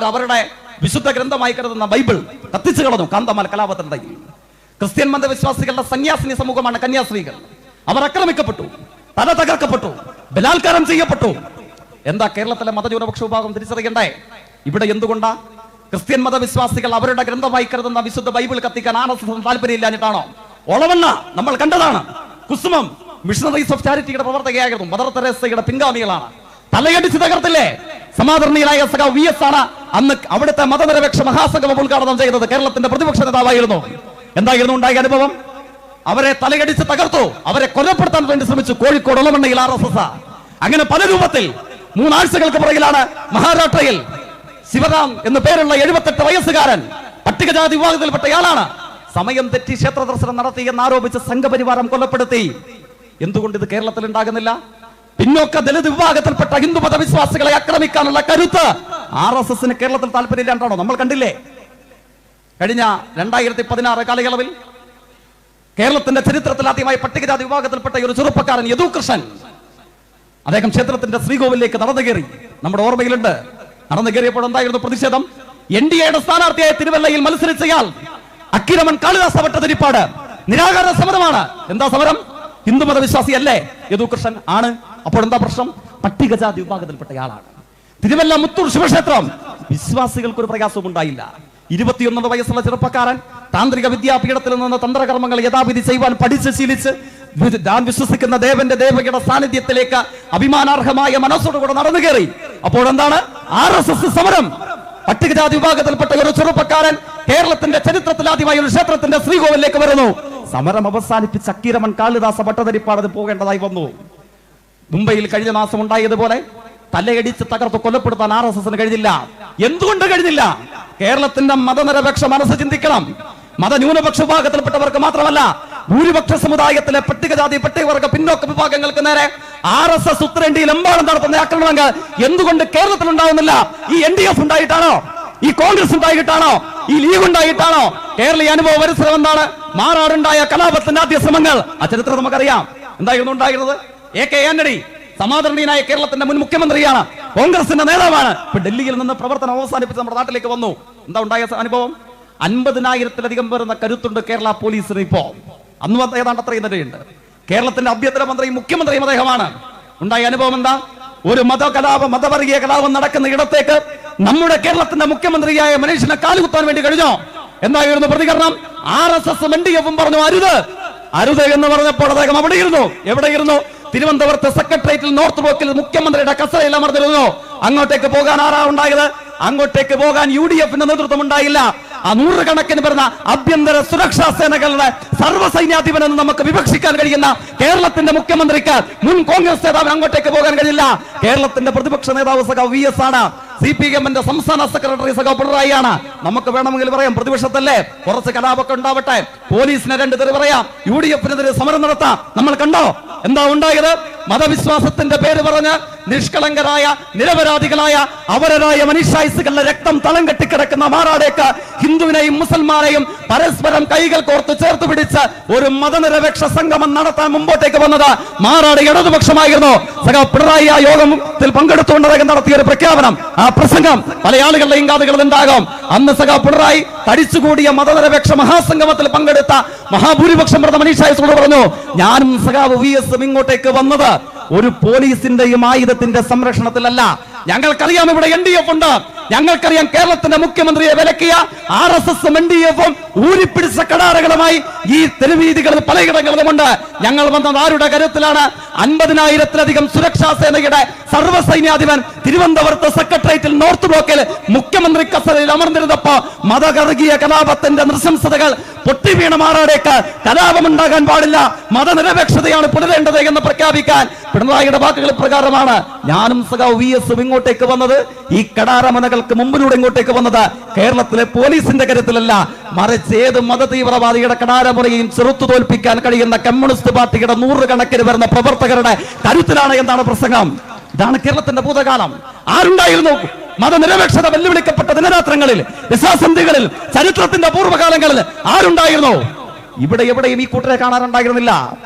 Speaker 1: അവരുടെ വിശുദ്ധ ഗ്രന്ഥമായി കരുതുന്ന ബൈബിൾ കത്തിച്ചു കളഞ്ഞു കാന്തമാൽ കലാപത്തിനിടയിൽ. ക്രിസ്ത്യൻ മതവിശ്വാസികളുടെ സന്യാസിനി സമൂഹമാണ് കന്യാസ്ത്രീകൾ. അവർ ആക്രമിക്കപ്പെട്ടു, തല തകർക്കപ്പെട്ടു, ബലാത്കാരം ചെയ്യപ്പെട്ടു. എന്താ കേരളത്തിലെ മതന്യൂനപക്ഷ വിഭാഗം തിരിച്ചറിയണ്ടേ? ഇവിടെ എന്തുകൊണ്ടാ ക്രിസ്ത്യൻ മതവിശ്വാസികൾ അവരുടെ ഗ്രന്ഥമായി കരുതുന്ന വിശുദ്ധ ബൈബിൾ കത്തിക്കാൻ RSS താല്പര്യമില്ലാഞ്ഞിട്ടാണോ? ഒളവണ്ണ നമ്മൾ കണ്ടതാണ്. കുസുമം മിഷണറീസ് ഓഫ് ചാരിറ്റിയുടെ പ്രവർത്തകയായിരുന്നു. മദർ തെരേസയുടെ പിൻഗാമികളാണ്. തലയടിച്ച് തകർത്തില്ലേ? സമാദരണീയനായ സഖാവ് VS ആണ് അന്ന് അവിടുത്തെ മതനിരപേക്ഷ മഹാസംഗമം ഉദ്ഘാടനം ചെയ്തത്. കേരളത്തിന്റെ പ്രതിപക്ഷ നേതാവായിരുന്നു. എന്തായിരുന്നു ഉണ്ടായ അനുഭവം? അവരെ തലയടിച്ച് തകർത്തു. അവരെ കൊലപ്പെടുത്താൻ വേണ്ടി ശ്രമിച്ചു. കോഴിക്കോട് ഒളവണ്ണയിൽ RSS. അങ്ങനെ പല രൂപത്തിൽ 3 ആഴ്ചകൾക്ക് പുറകിലാണ് മഹാരാഷ്ട്രയിൽ ശിവറാം എന്ന് പേരുള്ള 78 വയസ്സുകാരൻ പട്ടികജാതി വിഭാഗത്തിൽപ്പെട്ടയാളാണ്. സമയം തെറ്റി ക്ഷേത്ര ദർശനം നടത്തി എന്നാരോപിച്ച് സംഘപരിവാരം കൊലപ്പെടുത്തി. എന്തുകൊണ്ട് ഇത് കേരളത്തിൽ ഉണ്ടാകുന്നില്ല? പിന്നോക്ക ദളിത് വിഭാഗത്തിൽപ്പെട്ട ഹിന്ദു മതവിശ്വാസികളെ ആക്രമിക്കാനുള്ള കരുത്ത് RSSന് കേരളത്തിൽ താല്പര്യമില്ലാണ്ടാണോ? നമ്മൾ കണ്ടില്ലേ കഴിഞ്ഞ 2016 കാലയളവിൽ കേരളത്തിന്റെ ചരിത്രത്തിൽ ആദ്യമായി പട്ടികജാതി വിഭാഗത്തിൽപ്പെട്ട ഒരു ചെറുപ്പക്കാരൻ യദു കൃഷ്ണൻ, അദ്ദേഹം ക്ഷേത്രത്തിന്റെ ശ്രീകോവിലേക്ക് നടന്നു കയറി. നമ്മുടെ ഓർമ്മയിലുണ്ട്. നടന്നു കയറിയപ്പോൾ എന്തായിരുന്നു പ്രതിഷേധം? NDAയുടെ സ്ഥാനാർത്ഥിയായ തിരുവല്ലയിൽ മത്സരിച്ചയാൾ അക്കിരമൺ കാളിദാസ ഭട്ടതിരിപ്പാട് നിരാകാര സമരമാണ്. എന്താ സമരം? ഹിന്ദു മതവിശ്വാസി അല്ലേ യദു കൃഷ്ണൻ? ആണ്. അപ്പോൾ എന്താ പ്രശ്നം? പട്ടികജാതി വിഭാഗത്തിൽപ്പെട്ടയാളാണ്. തിരുവല്ല മുത്തൂർ ശിവക്ഷേത്രം വിശ്വാസികൾക്ക് ഒരു പ്രയാസവും ഉണ്ടായില്ല. 21 വയസ്സുള്ള ചെറുപ്പക്കാരൻ താന്ത്രിക വിദ്യാപീഠത്തിൽ നിന്ന് തന്ത്രകർമ്മങ്ങൾ യഥാവിധി ചെയ്യുവാൻ പഠിച്ച് ശീലിച്ച് ഞാൻ വിശ്വസിക്കുന്ന ദേവന്റെ ദേവകയുടെ സാന്നിധ്യത്തിലേക്ക് അഭിമാനാർഹമായ മനസ്സോടുകൂടെ നടന്നു കയറി. അപ്പോൾ എന്താണ്? RSS സമരം. പട്ടികജാതി വിഭാഗത്തിൽപ്പെട്ട ഒരു ചെറുപ്പക്കാരൻ കേരളത്തിന്റെ ചരിത്രത്തിൽ ആദ്യമായി ഒരു ക്ഷേത്രത്തിന്റെ ശ്രീകോവിലേക്ക് വരുന്നു. സമരം അവസാനിപ്പിച്ച് അക്കിരമൺ കാളിദാസ ഭട്ടതിരിപ്പാട് പോകേണ്ടതായി വന്നു. മുംബൈയിൽ കഴിഞ്ഞ മാസം ഉണ്ടായതുപോലെ തലയടിച്ച് തകർത്ത് കൊലപ്പെടുത്താൻ RSSന് കഴിഞ്ഞില്ല. എന്തുകൊണ്ട് കഴിഞ്ഞില്ല? കേരളത്തിന്റെ മതനിരപേക്ഷ മനസ്സ് ചിന്തിക്കണം. മതന്യൂനപക്ഷ വിഭാഗത്തിൽപ്പെട്ടവർക്ക് മാത്രമല്ല, ഭൂരിപക്ഷ സമുദായത്തിലെ പട്ടികജാതി പട്ടികവർഗ പിന്നോക്ക വിഭാഗങ്ങൾക്ക് നേരെ RSS ഉത്തരേന്ത്യയിൽ എമ്പാടും നടത്തുന്ന ആക്രമണങ്ങൾ എന്തുകൊണ്ട് കേരളത്തിൽ ഉണ്ടാവുന്നില്ല? ഈ NDF ഉണ്ടായിട്ടാണോ? ഈ കോൺഗ്രസ് ഉണ്ടായിട്ടാണോ? ഈ ലീഗ് ഉണ്ടായിട്ടാണോ? കേരളീയ അനുഭവ പരിസരം എന്താണ്? മാറാടുണ്ടായ കലാപത്തിന്റെ ആദ്യ ശ്രമങ്ങൾ ആ ചരിത്രം നമുക്കറിയാം. എന്തായിരുന്നു ഉണ്ടായിരുന്നത്? AK ആന്റണി സമാദരണീയനായ കേരളത്തിന്റെ മുൻ മുഖ്യമന്ത്രിയാണ്, കോൺഗ്രസിന്റെ നേതാവാണ്. ഇപ്പൊ ഡൽഹിയിൽ നിന്ന് പ്രവർത്തനം അവസാനിപ്പിച്ച് നമ്മുടെ നാട്ടിലേക്ക് വന്നു. എന്താ ഉണ്ടായ അനുഭവം? 50,000-ലധികം വരുന്ന കരുത്തുണ്ട് കേരള പോലീസിന്. ഇപ്പോ അന്ന് ഏതാണ്ട് അത്രയും തന്നെയുണ്ട്. കേരളത്തിന്റെ ആഭ്യന്തര മന്ത്രിയും മുഖ്യമന്ത്രിയും അദ്ദേഹമാണ്. ഉണ്ടായ അനുഭവം എന്താ? ഒരു മതവർഗീയ കലാപം നടക്കുന്ന ഇടത്തേക്ക് നമ്മുടെ കേരളത്തിന്റെ മുഖ്യമന്ത്രിയായ മനീഷിനെ കാലുകുത്താൻ വേണ്ടി കഴിഞ്ഞോ? എന്തായിരുന്നു പ്രതികരണം? RSS NDF പറഞ്ഞു അരുത് അരുത് എന്ന് പറഞ്ഞപ്പോൾ അദ്ദേഹം അവിടെ ഇരുന്നു. എവിടെയിരുന്നു? തിരുവനന്തപുരത്ത് സെക്രട്ടേറിയറ്റിൽ നോർത്ത് ബ്ലോക്കിൽ മുഖ്യമന്ത്രിയുടെ കസേരയിൽ അമർന്നിരുന്നു. അങ്ങോട്ടേക്ക് പോകാൻ ആരാ ഉണ്ടായത്? അങ്ങോട്ടേക്ക് പോകാൻ UDF-ന്റെ നേതൃത്വം ഉണ്ടായില്ല. ആ നൂറുകണക്കിന് വരുന്ന ആഭ്യന്തര സുരക്ഷാ സേനകളുടെ സർവ്വസൈന്യാധിപനെന്ന് നമുക്ക് വിവക്ഷിക്കാൻ കഴിയുന്ന കേരളത്തിന്റെ മുഖ്യമന്ത്രിക്ക്, മുൻ കോൺഗ്രസ് നേതാവ് അങ്ങോട്ടേക്ക് പോകാൻ കഴിയില്ല. കേരളത്തിന്റെ പ്രതിപക്ഷ നേതാവ് സഖാവ് VS ആണ്. CPM-ന്റെ സംസ്ഥാന സെക്രട്ടറി സഖാവ് പിണറായിയാണ്. നമുക്ക് വേണമെങ്കിൽ പറയാം പ്രതിപക്ഷത്തല്ലേ, കുറച്ച് കലാപമൊക്കെ ഉണ്ടാവട്ടെ, പോലീസിനെ 2 തെറി പറയാം, UDF-നെതിരെ സമരം നടത്താം. നമ്മൾ കണ്ടോ എന്താ ഉണ്ടായത്? മതവിശ്വാസത്തിന്റെ പേര് പറഞ്ഞ് നിഷ്കളങ്കരായ നിരപരാധികളായ അവരായ മനുഷ്യായുസ്സുകളുടെ രക്തം തളം കെട്ടിക്കിടക്കുന്ന മാറാടേക്ക് ഹിന്ദുവിനെയും മുസൽമാനെയും പരസ്പരം കൈകൾ കോർത്ത് ചേർത്ത് പിടിച്ച് ഒരു മതനിരപേക്ഷ സംഗമം നടത്താൻ മുമ്പോട്ടേക്ക് വന്നത് മാറാട് ഇടതുപക്ഷമായിരുന്നു. സഖാവ് പിണറായി ആ യോഗത്തിൽ പങ്കെടുത്തുകൊണ്ട് അദ്ദേഹം നടത്തിയ ഒരു പ്രഖ്യാപനം, ആ പ്രസംഗം പല ആളുകളുടെയും കാതുകളിൽ ഉണ്ടാകും. അന്ന് സഖാവ് പിണറായി തടിച്ചുകൂടിയ മതനിരപേക്ഷ മഹാസംഗമത്തിൽ പങ്കെടുത്ത മഹാഭൂരിപക്ഷം വരുന്ന മനുഷ്യായുസ്സോട് പറഞ്ഞു, ഞാനും സഖാവ് VS ഇങ്ങോട്ടേക്ക് വന്നത് ഒരു പോലീസിന്റെയും ആയുധത്തിന്റെ സംരക്ഷണത്തിലല്ല. ഞങ്ങൾക്കറിയാം ഇവിടെ NDF ഉണ്ട്, ഞങ്ങൾക്കറിയാം കേരളത്തിന്റെ മുഖ്യമന്ത്രിയെ വിലക്കിയ RSS-ഉം NDF-ഉം ഊരിപ്പിടിച്ച കടാരകളുമായി ഈ തെരുവീതികളിൽ പലയിടങ്ങളിലുമുണ്ട്. ഞങ്ങൾ വന്നത് ആരുടെ കരുത്തിലാണ്? 50,000-ലധികം സുരക്ഷാ സേനയുടെ സർവ്വസൈന്യാധിപൻ തിരുവനന്തപുരത്ത് സെക്രട്ടേറിയറ്റിൽ നോർത്ത് ബ്ലോക്കിൽ മുഖ്യമന്ത്രി കസേരയിൽ അമർന്നിരുന്നപ്പോ മതവർഗീയ കലാപത്തിന്റെ നൃശംസതകൾ പൊട്ടിവീണ മാറാടേക്ക് കലാപമുണ്ടാകാൻ പാടില്ല, മതനിരപേക്ഷതയാണ് പുലരേണ്ടത് എന്ന് പ്രഖ്യാപിക്കാൻ പിണറായിയുടെ വാക്കുകൾ പ്രകാരമാണ് ഞാനും സഖാവ് VS ഇങ്ങോട്ടേക്ക് വന്നത്. ഈ കടാരമനകൾക്ക് മുമ്പിലൂടെ ഇങ്ങോട്ടേക്ക് വന്നത് കേരളത്തിലെ പോലീസിന്റെ കരുത്തിലല്ല, മറിച്ച് ഏത് മതതീവ്രവാദിയുടെ കടാരമുറയും ചെറുത്തു തോൽപ്പിക്കാൻ കഴിയുന്ന കമ്മ്യൂണിസ്റ്റ് പാർട്ടിയുടെ 100 കണക്കിന് വരുന്ന പ്രവർത്തകരുടെ കരുത്തിലാണ് എന്നാണ് പ്രസംഗം. ഇതാണ് കേരളത്തിന്റെ ഭൂതകാലം. ആരുണ്ടായിരുന്നു? മതനിരപേക്ഷത വെല്ലുവിളിക്കപ്പെട്ട ദിനരാത്രങ്ങളിൽ, രസാസന്ധികളിൽ, ചരിത്രത്തിന്റെ പൂർവ്വകാലങ്ങളിൽ ആരുണ്ടായിരുന്നു? ഇവിടെ എവിടെയും ഈ കൂട്ടരെ കാണാനുണ്ടായിരുന്നില്ല.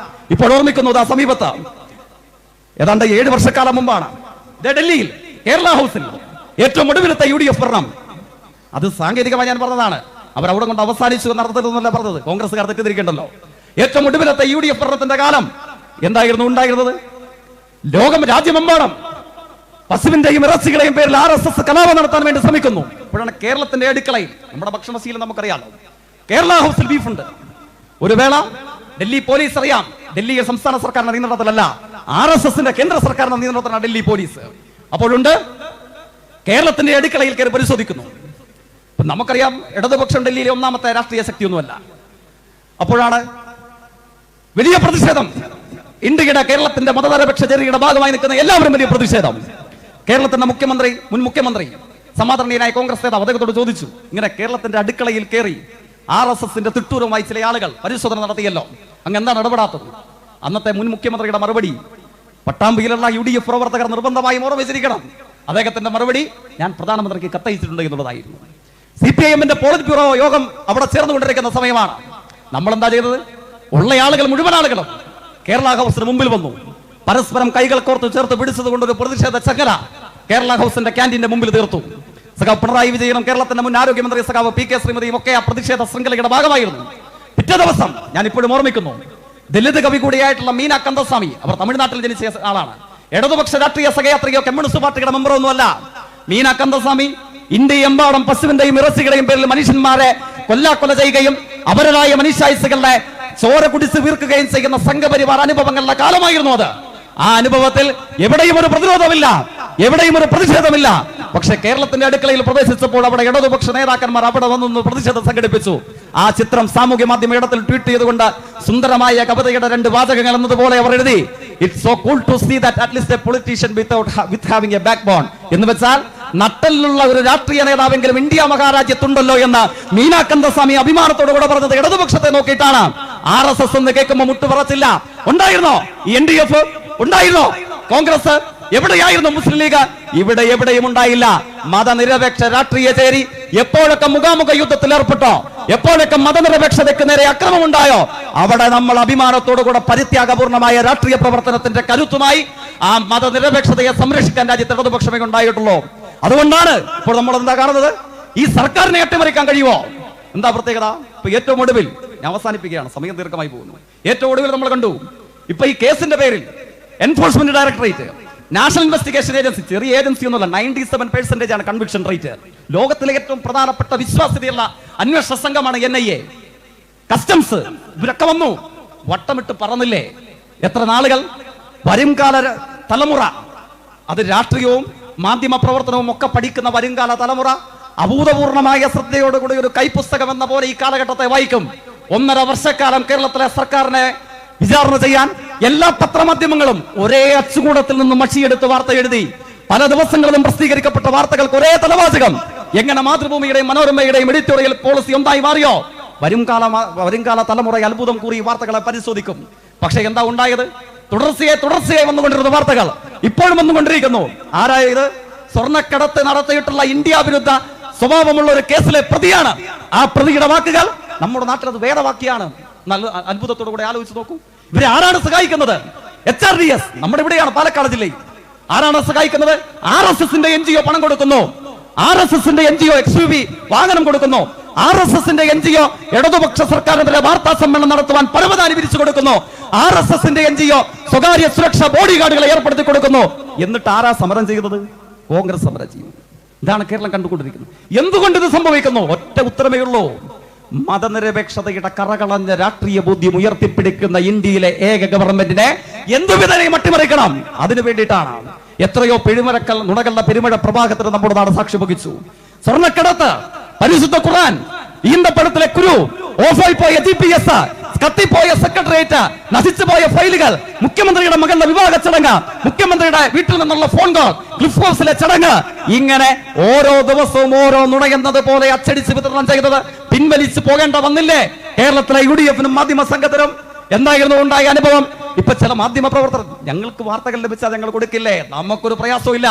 Speaker 1: ഇപ്പോൾ ഓർമ്മിക്കുന്നത് ആ സമീപത്ത് ഏതാണ്ട് 7 വർഷക്കാലം മുമ്പാണ് ഡൽഹിയിൽ കേരള ഹൗസിൽ ഏറ്റവും ഒടുവിലത്തെ UDF ഭരണം. അത് സാങ്കേതികമായി ഞാൻ പറഞ്ഞതാണ്, അവർ അവിടെ കൊണ്ട് അവസാനിച്ചു എന്ന അർത്ഥത്തിലൊന്നുമല്ല പറഞ്ഞത്, കോൺഗ്രസ്സുകാർ തെറ്റിദ്ധരിക്കണ്ടല്ലോ. ഏറ്റവും ഒടുവിലത്തെ UDF ഭരണത്തിന്റെ കാലം എന്തായിരുന്നു ഉണ്ടായിരുന്നത്? രാജ്യമെമ്പാടും പശുവിന്റെയും ഇറച്ചികളെയും പേരിൽ RSS കലാപം നടത്താൻ വേണ്ടി ശ്രമിക്കുന്നു. ഇപ്പോഴാണ് കേരളത്തിന്റെ അടുക്കളയിൽ, നമ്മുടെ ഭക്ഷണശീലം നമുക്കറിയാമോ, കേരള ഹൗസിൽ ബീഫുണ്ട്. ഒരു വേള ഡൽഹി പോലീസ് അറിയാം, ഡൽഹി സംസ്ഥാന സർക്കാരിന്റെ നിയന്ത്രണത്തിലല്ല, RSS-ന്റെ കേന്ദ്ര സർക്കാരിന്റെ നിയന്ത്രണത്തിലാണ് ഡൽഹി പോലീസ്. അപ്പോഴുണ്ട് കേരളത്തിന്റെ അടുക്കളയിൽ കയറി പരിശോധിക്കുന്നു. നമുക്കറിയാം ഇടതുപക്ഷം ഡൽഹിയിലെ ഒന്നാമത്തെ രാഷ്ട്രീയ ശക്തിയൊന്നുമല്ല. അപ്പോഴാണ് വലിയ പ്രതിഷേധം. ഇന്ത്യയുടെ കേരളത്തിന്റെ മതനിരപേക്ഷ ചേരിയുടെ ഭാഗമായി നിൽക്കുന്ന എല്ലാവരും വലിയ പ്രതിഷേധം. കേരളത്തിന്റെ മുഖ്യമന്ത്രി, മുൻ മുഖ്യമന്ത്രി, സമാദരണീയനായ കോൺഗ്രസ് നേതാവ് അദ്ദേഹത്തോട് ചോദിച്ചു, ഇങ്ങനെ കേരളത്തിന്റെ അടുക്കളയിൽ കയറി RSS-ന്റെ തിട്ടൂരവുമായി ചില ആളുകൾ പരിശോധന നടത്തിയല്ലോ, അങ്ങ് എന്താണ് ഇടപെടാത്തത്? അന്നത്തെ മുൻ മുഖ്യമന്ത്രിയുടെ മറുപടി, പട്ടാമ്പിയിലുള്ള UDF പ്രവർത്തകർ നിർബന്ധമായും ഓർമ്മിച്ചിരിക്കണം, അദ്ദേഹത്തിന്റെ മറുപടി, ഞാൻ പ്രധാനമന്ത്രിക്ക് കത്തയച്ചിട്ടുണ്ട് എന്നുള്ളതായിരുന്നു. CPIM-ന്റെ പോളിറ്റ് ബ്യൂറോ യോഗം അവിടെ ചേർന്നുകൊണ്ടിരിക്കുന്ന സമയമാണ്. നമ്മൾ എന്താ ചെയ്തത്? ഉള്ള ആളുകൾ മുഴുവൻ ആളുകളും കേരള ഹൗസിന് മുമ്പിൽ വന്നു. പരസ്പരം കൈകൾ കോർത്ത് ചേർത്ത് പിടിച്ചതുകൊണ്ട് ഒരു പ്രതിഷേധ ചങ്ങല കേരള ഹൗസിന്റെ ക്യാന്റീന്റെ മുമ്പിൽ തീർത്തു. സഖാവ് പിണറായി വിജയനും കേരളത്തിന്റെ മുൻ ആരോഗ്യമന്ത്രി സഖാവ് PK ശ്രീമതിയും ഒക്കെ ആ പ്രതിഷേധ ശൃംഖലയുടെ ഭാഗമായിരുന്നു. പിറ്റേ ദിവസം ഞാൻ ഇപ്പോഴും ഓർമ്മിക്കുന്നു, ദലിത് കവി കൂടിയായിട്ടുള്ള മീന കന്ദസ്വാമി, അവർ തമിഴ്നാട്ടിൽ ജനിച്ച ആളാണ്, ഇടതുപക്ഷ രാഷ്ട്രീയ സഹയാത്രികയോ കമ്മ്യൂണിസ്റ്റ് പാർട്ടിയുടെ മെമ്പറൊന്നുമല്ല. മീന കന്ദസ്വാമി ഇന്ത്യയെമ്പാടും പശുവിന്റെയും ഇറച്ചികളുടെയും പേരിൽ മനുഷ്യന്മാരെ കൊല്ലാക്കൊല ചെയ്യുകയും അവരായ മനുഷ്യായുസ്സുകളുടെ ചോര കുടിച്ച് വീർക്കുകയും ചെയ്യുന്ന സംഘപരിവാർ അനുഭവങ്ങളുടെ കാലമായിരുന്നു അത്. ആ അനുഭവത്തിൽ എവിടെയും ഒരു പ്രതിരോധമില്ല, എവിടെയും ഒരു പ്രതിഷേധമില്ല. പക്ഷെ കേരളത്തിന്റെ അടുക്കളയിൽ പ്രവേശിച്ചപ്പോൾ അവിടെ ഇടതുപക്ഷ നേതാക്കന്മാർ അവിടെ വന്നു പ്രതിഷേധം സംഘടിപ്പിച്ചു. ആ ചിത്രം സാമൂഹ്യ മാധ്യമ ഇടത്തിൽ ട്വീറ്റ് ചെയ്തുകൊണ്ട് സുന്ദരമായ കവിതയുടെ 2 വാചകങ്ങൾ എന്നതുപോലെ അവർ എഴുതി, it's so cool to see that at least a politician with having a backbone, എന്ന് വെച്ചാൽ നട്ടലിലുള്ള ഒരു രാഷ്ട്രീയ നേതാവെങ്കിലും ഇന്ത്യ മഹാരാജ്യത്തുണ്ടല്ലോ എന്ന് മീനാ കന്ദസ്വാമി അഭിമാനത്തോടുകൂടെ പറഞ്ഞത് ഇടതുപക്ഷത്തെ നോക്കിയിട്ടാണ്. RSS എന്ന് കേൾക്കുമ്പോൾ മുട്ടുപറച്ചില്ല. ഉണ്ടായിരുന്നോ NDF? ഉണ്ടായിരുന്നോ കോൺഗ്രസ്? എവിടെയായിരുന്നു മുസ്ലിം ലീഗ്? ഇവിടെ എവിടെയും ഉണ്ടായില്ല. മതനിരപേക്ഷ രാഷ്ട്രീയ ചേരി എപ്പോഴൊക്കെ മുഖാമുഖ യുദ്ധത്തിൽ ഏർപ്പെട്ടോ, എപ്പോഴൊക്കെ മതനിരപേക്ഷതയ്ക്ക് നേരെ അക്രമമുണ്ടായോ, അവിടെ നമ്മൾ അഭിമാനത്തോടുകൂടെ പരിത്യാഗപൂർണമായ രാഷ്ട്രീയ പ്രവർത്തനത്തിന്റെ കരുത്തുമായി ആ മതനിരപേക്ഷതയെ സംരക്ഷിക്കാൻ രാജ്യത്ത് ഇടതുപക്ഷമേ ഉണ്ടായിട്ടുള്ളൂ. അതുകൊണ്ടാണ് ഇപ്പോൾ നമ്മൾ എന്താ കാണുന്നത്? ഈ സർക്കാരിനെ അട്ടിമറിക്കാൻ കഴിയുമോ? എന്താ പ്രത്യേകത? ഇപ്പൊ ഏറ്റവും ഒടുവിൽ, ഞാൻ അവസാനിപ്പിക്കുകയാണ്, സമയം ദീർഘമായി പോകുന്നു. ഏറ്റവും ഒടുവിൽ നമ്മൾ കണ്ടു, ഇപ്പൊ ഈ കേസിന്റെ പേരിൽ enforcement directorate, national investigation agency, ചെറിയ ഏജൻസി ഒന്നുമല്ല, 97% ആണ് കൺവിക്ഷൻ റേറ്റ്. ലോകത്തിലെ ഏറ്റവും പ്രധാനപ്പെട്ട വിശ്വാസ്യതയുള്ള അന്വേഷണ സംഘമാണ് NIA. കസ്റ്റംസ് ഇവരൊക്കെ വന്നു, വട്ടമിട്ട് പറന്നില്ലേ എത്ര നാളുകൾ? വരുംകാല തലമുറ, അത് രാഷ്ട്രീയവും മാധ്യമ പ്രവർത്തനവും ഒക്കെ പഠിക്കുന്ന വരുംകാല തലമുറ അഭൂതപൂർണമായ ശ്രദ്ധയോടുകൂടി ഒരു കൈപ്പുസ്തകം എന്ന പോലെ ഈ കാലഘട്ടത്തെ വായിക്കും. 1.5 വർഷക്കാലം കേരളത്തിലെ സർക്കാരിനെ വിചാരണ ചെയ്യാൻ എല്ലാ പത്രമാധ്യമങ്ങളും ഒരേ അച്ചുകൂടത്തിൽ നിന്നും മഷിയെടുത്ത് വാർത്ത എഴുതി. പല ദിവസങ്ങളിലും പ്രസിദ്ധീകരിക്കപ്പെട്ട വാർത്തകൾക്ക് ഒരേ തലവാചകം. എങ്ങനെ മാതൃഭൂമിയുടെയും മനോരമയുടെയും എഡിറ്റോറിയൽ പോളിസി ഒന്നായി മാറിയോ? വരുംകാല തലമുറ അത്ഭുതം കൂറി വാർത്തകളെ പരിശോധിക്കും. പക്ഷെ എന്താ ഉണ്ടായത്? തുടർച്ചയായി വന്നുകൊണ്ടിരുന്ന വാർത്തകൾ ഇപ്പോഴും വന്നുകൊണ്ടിരിക്കുന്നു. ആരായത്? സ്വർണ്ണക്കടത്ത് നടത്തിയിട്ടുള്ള ഇന്ത്യ വിരുദ്ധ സ്വഭാവമുള്ള ഒരു കേസിലെ പ്രതിയാണ്. ആ പ്രതിയുടെ വാക്കുകൾ നമ്മുടെ നാട്ടിൽ അത് വേദവാക്യാണ്. നല്ല അത്ഭുതത്തോടു കൂടെ ആലോചിച്ച് നോക്കൂ. ഇവരെ ആരാണ് സഹായിക്കുന്നത്? HRDS നമ്മുടെ ഇവിടെയാണ്, പാലക്കാട് ജില്ലയിൽ. ആരാണ് സഹായിക്കുന്നത്? RSSന്റെ NGO പണം കൊടുക്കുന്നു. RSSന്റെ NGO XUV വാഹനം കൊടുക്കുന്നു. RSSന്റെ NGO ഇടതുപക്ഷ സർക്കാരിനെതിരെ വാർത്താ സമ്മേളനം നടത്തുവാൻ പരവതാനി വിരിച്ചു കൊടുക്കുന്നു. RSSന്റെ NGO സ്വകാര്യ സുരക്ഷാ ബോഡി ഗാർഡുകളെ ഏർപ്പെടുത്തി കൊടുക്കുന്നു. എന്നിട്ട് ആരാ സമരം ചെയ്യുന്നത്? കോൺഗ്രസ് സമരം ചെയ്യുന്നു. ഇതാണ് കേരളം കണ്ടുകൊണ്ടിരിക്കുന്നത്. എന്തുകൊണ്ട് ഇത് സംഭവിക്കുന്നു? ഒറ്റ ഉത്തരമേ ഉള്ളൂ. മതനിരപേക്ഷതയുടെ കറകളഞ്ഞ രാഷ്ട്രീയ ബോധ്യം ഉയർത്തിപ്പിടിക്കുന്ന ഇന്ത്യയിലെ ഏക ഗവൺമെന്റിനെ എന്തുവിധേനയും അട്ടിമറിക്കണം. അതിനു വേണ്ടിയിട്ടാണ് എത്രയോ പെരുമരക്കൽ നുണകളുടെ പെരുമഴ പ്രഭാകത്തിന് നമ്മുടെ നാട് സാക്ഷി വഹിച്ചു. സ്വർണ്ണക്കടത്ത്, പരിശുദ്ധ ഖുർആൻ, ഈന്തപ്പഴത്തിലെ കുരു, ഓഫായി പോയ GPS, കത്തിപ്പോയ സെക്രട്ടേറിയറ്റ്, നശിച്ചുപോയ ഫയലുകൾ, മുഖ്യമന്ത്രിയുടെ മകളുടെ വിവാഹ ചടങ്ങ്, മുഖ്യമന്ത്രിയുടെ വീട്ടിൽ നിന്നുള്ള ഫോൺ കോൾ, ക്ലിഫ് ഹൗസിലെ ചടങ്ങ്, ഇങ്ങനെ ഓരോ ദിവസവും ഓരോ നുണയെന്നത് പോലെ അച്ചടിച്ച് വിതരണം ചെയ്തത് പിൻവലിച്ചു പോകേണ്ട വന്നില്ലേ കേരളത്തിലെ UDFനും മാധ്യമ സംഘത്തിനും? എന്തായിരുന്നു ഉണ്ടായ അനുഭവം? ഇപ്പൊ ചില മാധ്യമ പ്രവർത്തകർ, ഞങ്ങൾക്ക് വാർത്തകൾ ലഭിച്ചാൽ ഞങ്ങൾ കൊടുക്കില്ലേ, നമുക്കൊരു പ്രയാസവും ഇല്ല,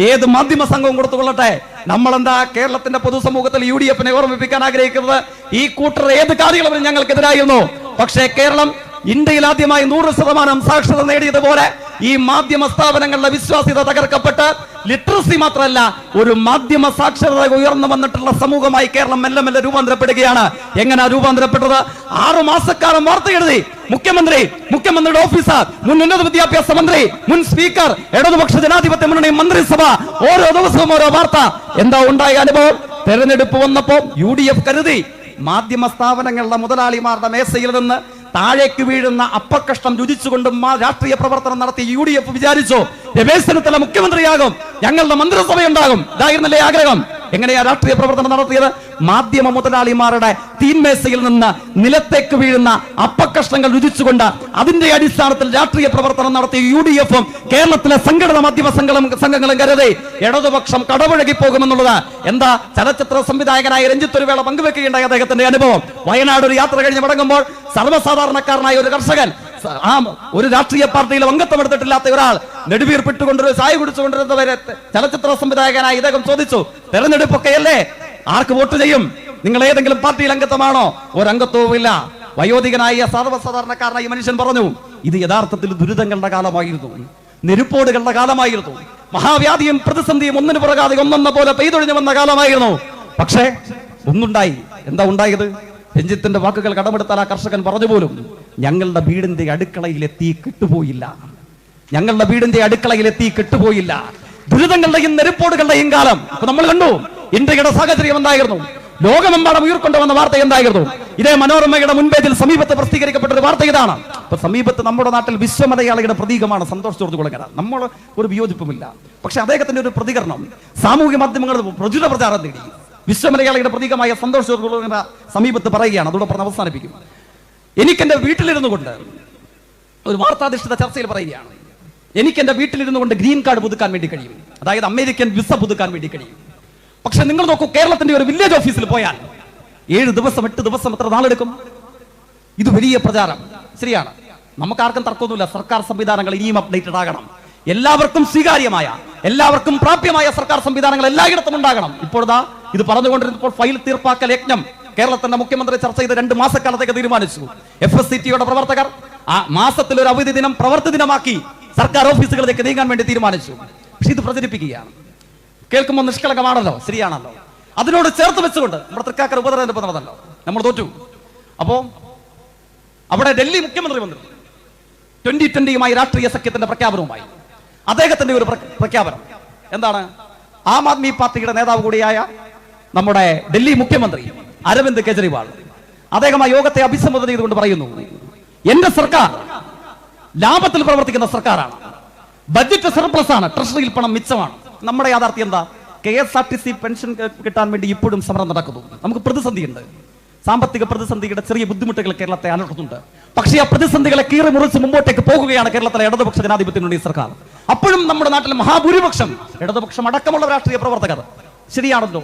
Speaker 1: ഏത് മാധ്യമ സംഘവും കൊടുത്തുകൊള്ളട്ടെ, നമ്മളെന്താ കേരളത്തിന്റെ പൊതുസമൂഹത്തിൽ UDFനെ ഓർമ്മിപ്പിക്കാൻ ആഗ്രഹിക്കുന്നത്? ഈ കൂട്ടർ ഏത് കാര്യങ്ങളും ഞങ്ങൾക്കെതിരായിരുന്നു. പക്ഷേ കേരളം ഇന്ത്യയിൽ ആദ്യമായി 100% സാക്ഷരത നേടിയതുപോലെ ഈ മാധ്യമ സ്ഥാപനങ്ങളുടെ വിശ്വാസ്യത തകർക്കപ്പെട്ട് ലിറ്ററസി മാത്രമല്ല ഒരു മാധ്യമ സാക്ഷരത ഉയർന്നു വന്നിട്ടുള്ള സമൂഹമായി കേരളം മെല്ലെ മെല്ലെ രൂപാന്തരപ്പെടുകയാണ്. എങ്ങനെ രൂപാന്തരപ്പെട്ടത്? 6 മാസക്കാലം വാർത്ത എഴുതി മുഖ്യമന്ത്രിയുടെ ഓഫീസർ, മുൻ ഉന്നത വിദ്യാഭ്യാസ മന്ത്രി, മുൻ സ്പീക്കർ, ഇടതുപക്ഷ ജനാധിപത്യ മുന്നണി മന്ത്രിസഭ, ഓരോ ദിവസവും ഓരോ വാർത്ത. എന്താ ഉണ്ടായ അനുഭവം? തെരഞ്ഞെടുപ്പ് വന്നപ്പോ UDF കരുതി മാധ്യമ സ്ഥാപനങ്ങളുടെ മുതലാളിമാരുടെ മേശയിൽ നിന്ന് താഴേക്ക് വീഴുന്ന അപ്പക്കഷ്ടം രുചിച്ചുകൊണ്ട് രാഷ്ട്രീയ പ്രവർത്തനം നടത്തി UDF വിചാരിച്ചു രമേശ് ചെന്നിത്തല മുഖ്യമന്ത്രിയാകും, ഞങ്ങളുടെ മന്ത്രിസഭയുണ്ടാകും. ഇതായിരുന്നല്ലേ ആഗ്രഹം? എങ്ങനെയാ രാഷ്ട്രീയ പ്രവർത്തനം നടത്തിയത്? മാധ്യമ മുതലാളിമാരുടെ തീന്മേശയിൽ നിന്ന് നിലത്തേക്ക് വീഴുന്ന അപ്പക്കഷ്ടങ്ങൾ രുചിച്ചുകൊണ്ട് അതിന്റെ അടിസ്ഥാനത്തിൽ രാഷ്ട്രീയ പ്രവർത്തനം നടത്തിയ UDFും കേരളത്തിലെ സംഘടിത മാധ്യമ സംഘങ്ങളും കരുതി ഇടതുപക്ഷം കടപുഴകി പോകുമെന്നുള്ളത്. എന്താ? ചലച്ചിത്ര സംവിധായകനായ രഞ്ജിത്ത് ഒരു വേള പങ്കുവെക്കുകയുണ്ടായ അദ്ദേഹത്തിന്റെ അനുഭവം. വയനാട് ഒരു യാത്ര കഴിഞ്ഞ് മടങ്ങുമ്പോൾ സർവ്വസാധാരണക്കാരനായ ഒരു കർഷകൻ, ഒരു രാഷ്ട്രീയ പാർട്ടിയിൽ അംഗത്വം എടുത്തിട്ടില്ലാത്ത ഒരാൾ നെടുവീർപ്പിട്ടുകൊണ്ടൊരു ചായ കുടിച്ചുകൊണ്ടിരുന്നവരെ ചലച്ചിത്ര സംവിധായകനായി ഇദ്ദേഹം ചോദിച്ചു, തെരഞ്ഞെടുപ്പൊക്കെ അല്ലേ, ആർക്ക് വോട്ട് ചെയ്യും? നിങ്ങൾ ഏതെങ്കിലും പാർട്ടിയിൽ അംഗത്വമാണോ? ഒരംഗത്വവും ഇല്ല. വയോധികനായ സർവ്വസാധാരണക്കാരനായി മനുഷ്യൻ പറഞ്ഞു, ഇത് യഥാർത്ഥത്തിൽ ദുരിതങ്ങളുടെ കാലമായിരുന്നു, നെരുപ്പോടുകളുടെ കാലമായിരുന്നു, മഹാവ്യാധിയും പ്രതിസന്ധിയും ഒന്നിനു പുറകാതെ ഒന്നെന്ന പോലെ പെയ്തൊഴിഞ്ഞു വന്ന കാലമായിരുന്നു. പക്ഷേ ഒന്നുണ്ടായി. എന്താ ഉണ്ടായത്? രഞ്ജിത്തിന്റെ വാക്കുകൾ കടമെടുത്താൽ ആ കർഷകൻ പറഞ്ഞു പോലും, ഞങ്ങളുടെ വീടിന്റെ അടുക്കളയിലെത്തി കിട്ടുപോയില്ല, ഞങ്ങളുടെ വീടിന്റെ അടുക്കളയിലെത്തി കിട്ടുപോയില്ല. ദുരിതങ്ങളുടെയും നെരുപ്പോടുകളുടെയും കാലം. അപ്പൊ നമ്മൾ കണ്ടു ഇന്ത്യയുടെ സാഹചര്യം എന്തായിരുന്നു? ലോകമെമ്പാടും ഉയർക്കൊണ്ടുവന്ന വാർത്ത എന്തായിരുന്നു? ഇതേ മനോരമയുടെ മുൻപേജിൽ സമീപത്ത് പ്രസിദ്ധീകരിക്കപ്പെട്ട ഒരു വാർത്ത ഇതാണ്. അപ്പൊ സമീപത്ത് നമ്മുടെ നാട്ടിൽ വിശ്വമലയാളിയുടെ പ്രതീകമാണ് സന്തോഷ് ജോർജ് കുളങ്ങര. നമ്മൾ ഒരു വിയോജിപ്പുമില്ല. പക്ഷെ അദ്ദേഹത്തിന്റെ ഒരു പ്രതികരണം സാമൂഹ്യ മാധ്യമങ്ങളിൽ പ്രചുര പ്രചാരം നേടി. വിശ്വമലയാളിയുടെ പ്രതീകമായ സന്തോഷ് ജോർജ് കുളങ്ങര സമീപത്ത് പറയുകയാണ്, അതോടെ പറഞ്ഞ് അവസാനിപ്പിക്കും. എനിക്കെന്റെ വീട്ടിലിരുന്നു കൊണ്ട് ഒരു വാർത്താധിഷ്ഠിത ചർച്ചയിൽ പറയുകയാണ്, എനിക്ക് എന്റെ വീട്ടിലിരുന്നു കൊണ്ട് ഗ്രീൻ കാർഡ് പുതുക്കാൻ വേണ്ടി കഴിയും, അതായത് അമേരിക്കൻ വിസ പുതുക്കാൻ വേണ്ടി കഴിയും. പക്ഷെ നിങ്ങൾ നോക്കൂ, കേരളത്തിന്റെ ഒരു വില്ലേജ് ഓഫീസിൽ പോയാൽ 7 ദിവസം 8 ദിവസം എത്ര നാളെടുക്കും? ഇത് വലിയ പ്രചാരം ശരിയാണ്. നമുക്കാർക്കും തർക്കമൊന്നുമില്ല, സർക്കാർ സംവിധാനങ്ങൾ ഇനിയും അപ്ഡേറ്റഡ് ആകണം. എല്ലാവർക്കും സ്വീകാര്യമായ, എല്ലാവർക്കും പ്രാപ്യമായ സർക്കാർ സംവിധാനങ്ങൾ എല്ലായിടത്തും ഉണ്ടാകണം. ഇപ്പോഴാ ഇത് പറഞ്ഞുകൊണ്ടിരുന്നപ്പോൾ ഫയൽ തീർപ്പാക്കൽ യജ്ഞം കേരളത്തിന്റെ മുഖ്യമന്ത്രി ചർച്ച ചെയ്ത് 2 മാസക്കാലത്തേക്ക് തീരുമാനിച്ചു. FSCTയുടെ പ്രവർത്തകർ ആ മാസത്തിൽ ഒരു അവധി ദിനം പ്രവൃത്തി ദിനമാക്കി സർക്കാർ ഓഫീസുകളിലേക്ക് നീങ്ങാൻ വേണ്ടി തീരുമാനിച്ചു. പക്ഷെ ഇത് പ്രചരിപ്പിക്കുകയാണ്. കേൾക്കുമ്പോൾ നിഷ്കളങ്കമാണല്ലോ, ശരിയാണല്ലോ. അതിനോട് ചേർത്ത് വെച്ചുകൊണ്ട് നമ്മുടെ തൃക്കാക്കര ഉപതെരഞ്ഞെടുപ്പ് നടന്നല്ലോ, നമ്മൾ തോറ്റു. അപ്പോ അവിടെ ഡൽഹി മുഖ്യമന്ത്രി വന്നു 2020 രാഷ്ട്രീയ സഖ്യത്തിന്റെ പ്രഖ്യാപനവുമായി. അദ്ദേഹത്തിന്റെ ഒരു പ്രഖ്യാപനം എന്താണ്? ആം ആദ്മി പാർട്ടിയുടെ നേതാവ് കൂടിയായ നമ്മുടെ ഡൽഹി മുഖ്യമന്ത്രി അരവിന്ദ് കെജ്രിവാൾ അദ്ദേഹം ആ യോഗത്തെ അഭിസംബോധന ചെയ്തുകൊണ്ട് പറയുന്നു, എന്റെ സർക്കാർ ലാഭത്തിൽ പ്രവർത്തിക്കുന്ന സർക്കാരാണ്, ബഡ്ജറ്റ് സർപ്ലസ് ആണ്, ട്രഷറിയിൽ പണം മിച്ചമാണ്. നമ്മുടെ യാഥാർത്ഥ്യം എന്താ? KSRTC പെൻഷൻ കിട്ടാൻ വേണ്ടി ഇപ്പോഴും സമരം നടക്കുന്നു. നമുക്ക് പ്രതിസന്ധിയുണ്ട്, സാമ്പത്തിക പ്രതിസന്ധിയുടെ ചെറിയ ബുദ്ധിമുട്ടുകൾ കേരളത്തെ അലട്ടുന്നുണ്ട്. പക്ഷേ ആ പ്രതിസന്ധികളെ കീറി മുറിച്ച് മുമ്പോട്ടേക്ക് പോകുകയാണ് കേരളത്തിലെ ഇടതുപക്ഷ ജനാധിപത്യ മുന്നണി സർക്കാർ. അപ്പോഴും നമ്മുടെ നാട്ടിൽ മഹാഭൂരിപക്ഷം ഇടതുപക്ഷം അടക്കമുള്ള രാഷ്ട്രീയ പ്രവർത്തകർ ശരിയാണല്ലോ,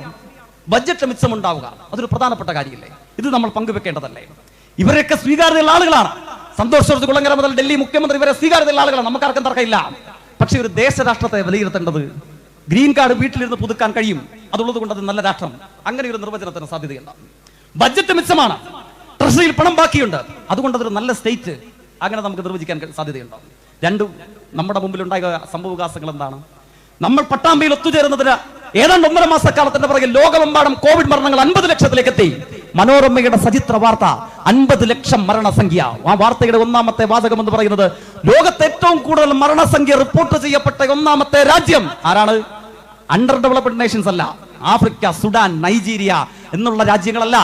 Speaker 1: ബഡ്ജറ്റ് മിച്ചമുണ്ടാവുക അതൊരു പ്രധാനപ്പെട്ട കാര്യമില്ലേ? ഇത് നമ്മൾ പങ്കുവെക്കേണ്ടതല്ലേ? ഇവരൊക്കെ സ്വീകാര്യതയുള്ള ആളുകളാണ്. സന്തോഷ് ജോർജ് കുളങ്ങര മുതൽ ഡൽഹി മുഖ്യമന്ത്രി വരെ സ്വീകാര്യതയുള്ള ആളുകളാണ്, നമുക്കാർക്കും തർക്കമില്ല. പക്ഷേ ഒരു ദേശരാഷ്ട്രത്തെ വിലയിരുത്തേണ്ടത് ഗ്രീൻ കാർഡ് വീട്ടിലിരുന്ന് പുതുക്കാൻ കഴിയും, അതുള്ളത് കൊണ്ട് അത് നല്ല രാഷ്ട്രം, അങ്ങനെ ഒരു നിർവചനത്തിന് സാധ്യതയുണ്ട്. ബഡ്ജറ്റ് മിച്ചമാണ്, ട്രഷറിയിൽ പണം ബാക്കിയുണ്ട്, അതുകൊണ്ട് അതൊരു നല്ല സ്റ്റേറ്റ്, അങ്ങനെ നമുക്ക് നിർവചിക്കാൻ സാധ്യതയുണ്ടോ? രണ്ടും നമ്മുടെ മുമ്പിൽ ഉണ്ടായ സംഭവവികാസങ്ങൾ എന്താണ്? നമ്മൾ പട്ടാമ്പിയിൽ ഒത്തുചേരുന്നതിന് ഏതാണ്ട് 1.5 മാസക്കാലത്തിന്റെ പുറകെ ലോകമെമ്പാടും കോവിഡ് മരണങ്ങൾ 50 ലക്ഷത്തിലേക്ക് എത്തി. മനോരമയുടെ സചിത്ര വാർത്ത 50 ലക്ഷം മരണസംഖ്യ. ആ വാർത്തയുടെ 1ാമത്തെ വാചകം എന്ന് പറയുന്നത് ലോകത്തെ ഏറ്റവും കൂടുതൽ മരണസംഖ്യ റിപ്പോർട്ട് ചെയ്യപ്പെട്ട 1ാമത്തെ രാജ്യം ആരാണ്? അണ്ടർ ഡെവലപ്ഡ് നേഷൻസ് അല്ല, ആഫ്രിക്ക, സുഡാൻ, നൈജീരിയ എന്നുള്ള രാജ്യങ്ങളല്ല,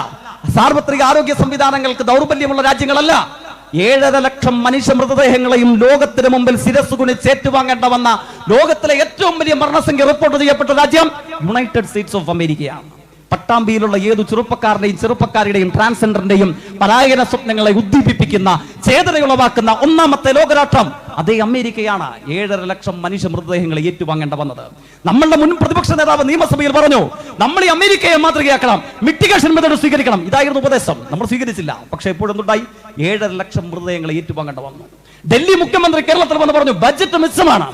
Speaker 1: സാർവത്രിക ആരോഗ്യ സംവിധാനങ്ങൾക്ക് ദൗർബല്യമുള്ള രാജ്യങ്ങളല്ല. 7.5 ലക്ഷം മനുഷ്യ മൃതദേഹങ്ങളെയും ലോകത്തിന് മുമ്പിൽ ശിരസ്സുകുനിച്ച് ഏറ്റുവാങ്ങേണ്ട വന്ന ലോകത്തിലെ ഏറ്റവും വലിയ മരണസംഖ്യ റിപ്പോർട്ട് ചെയ്യപ്പെട്ട രാജ്യം യുണൈറ്റഡ് സ്റ്റേറ്റ്സ് ഓഫ് അമേരിക്കയാണ്. പട്ടാമ്പിയിലുള്ള ഏതു ചെറുപ്പക്കാരുടെയും ചെറുപ്പക്കാരുടെയും ട്രാൻസ്ജെൻഡറിന്റെയും പലായന സ്വപ്നങ്ങളെ ഉദ്ദീപിപ്പിക്കുന്ന, ചേതനയുളവാക്കുന്ന 1ാമത്തെ ലോകരാഷ്ട്രം അതേ അമേരിക്കയാണ്. 7.5 ലക്ഷം മനുഷ്യ മൃതദേഹങ്ങളെ ഏറ്റുവാങ്ങേണ്ട വന്നത്. നമ്മളുടെ മുൻ പ്രതിപക്ഷ നേതാവ് നിയമസഭയിൽ പറഞ്ഞു, നമ്മൾ ഈ അമേരിക്കയെ മാതൃകയാക്കണം, മിറ്റിഗേഷൻ മെത്തേഡ് സ്വീകരിക്കണം. ഇതായിരുന്നു ഉപദേശം, നമ്മൾ സ്വീകരിച്ചില്ല. പക്ഷെ എപ്പോഴെന്തുണ്ടായി? 7.5 ലക്ഷം മൃതദേഹങ്ങളെ ഏറ്റുവാങ്ങേണ്ട വന്നു. ഡൽഹി മുഖ്യമന്ത്രി കേരളത്തിൽ വന്ന് പറഞ്ഞു, ബഡ്ജറ്റ് മിച്ചമാണ്,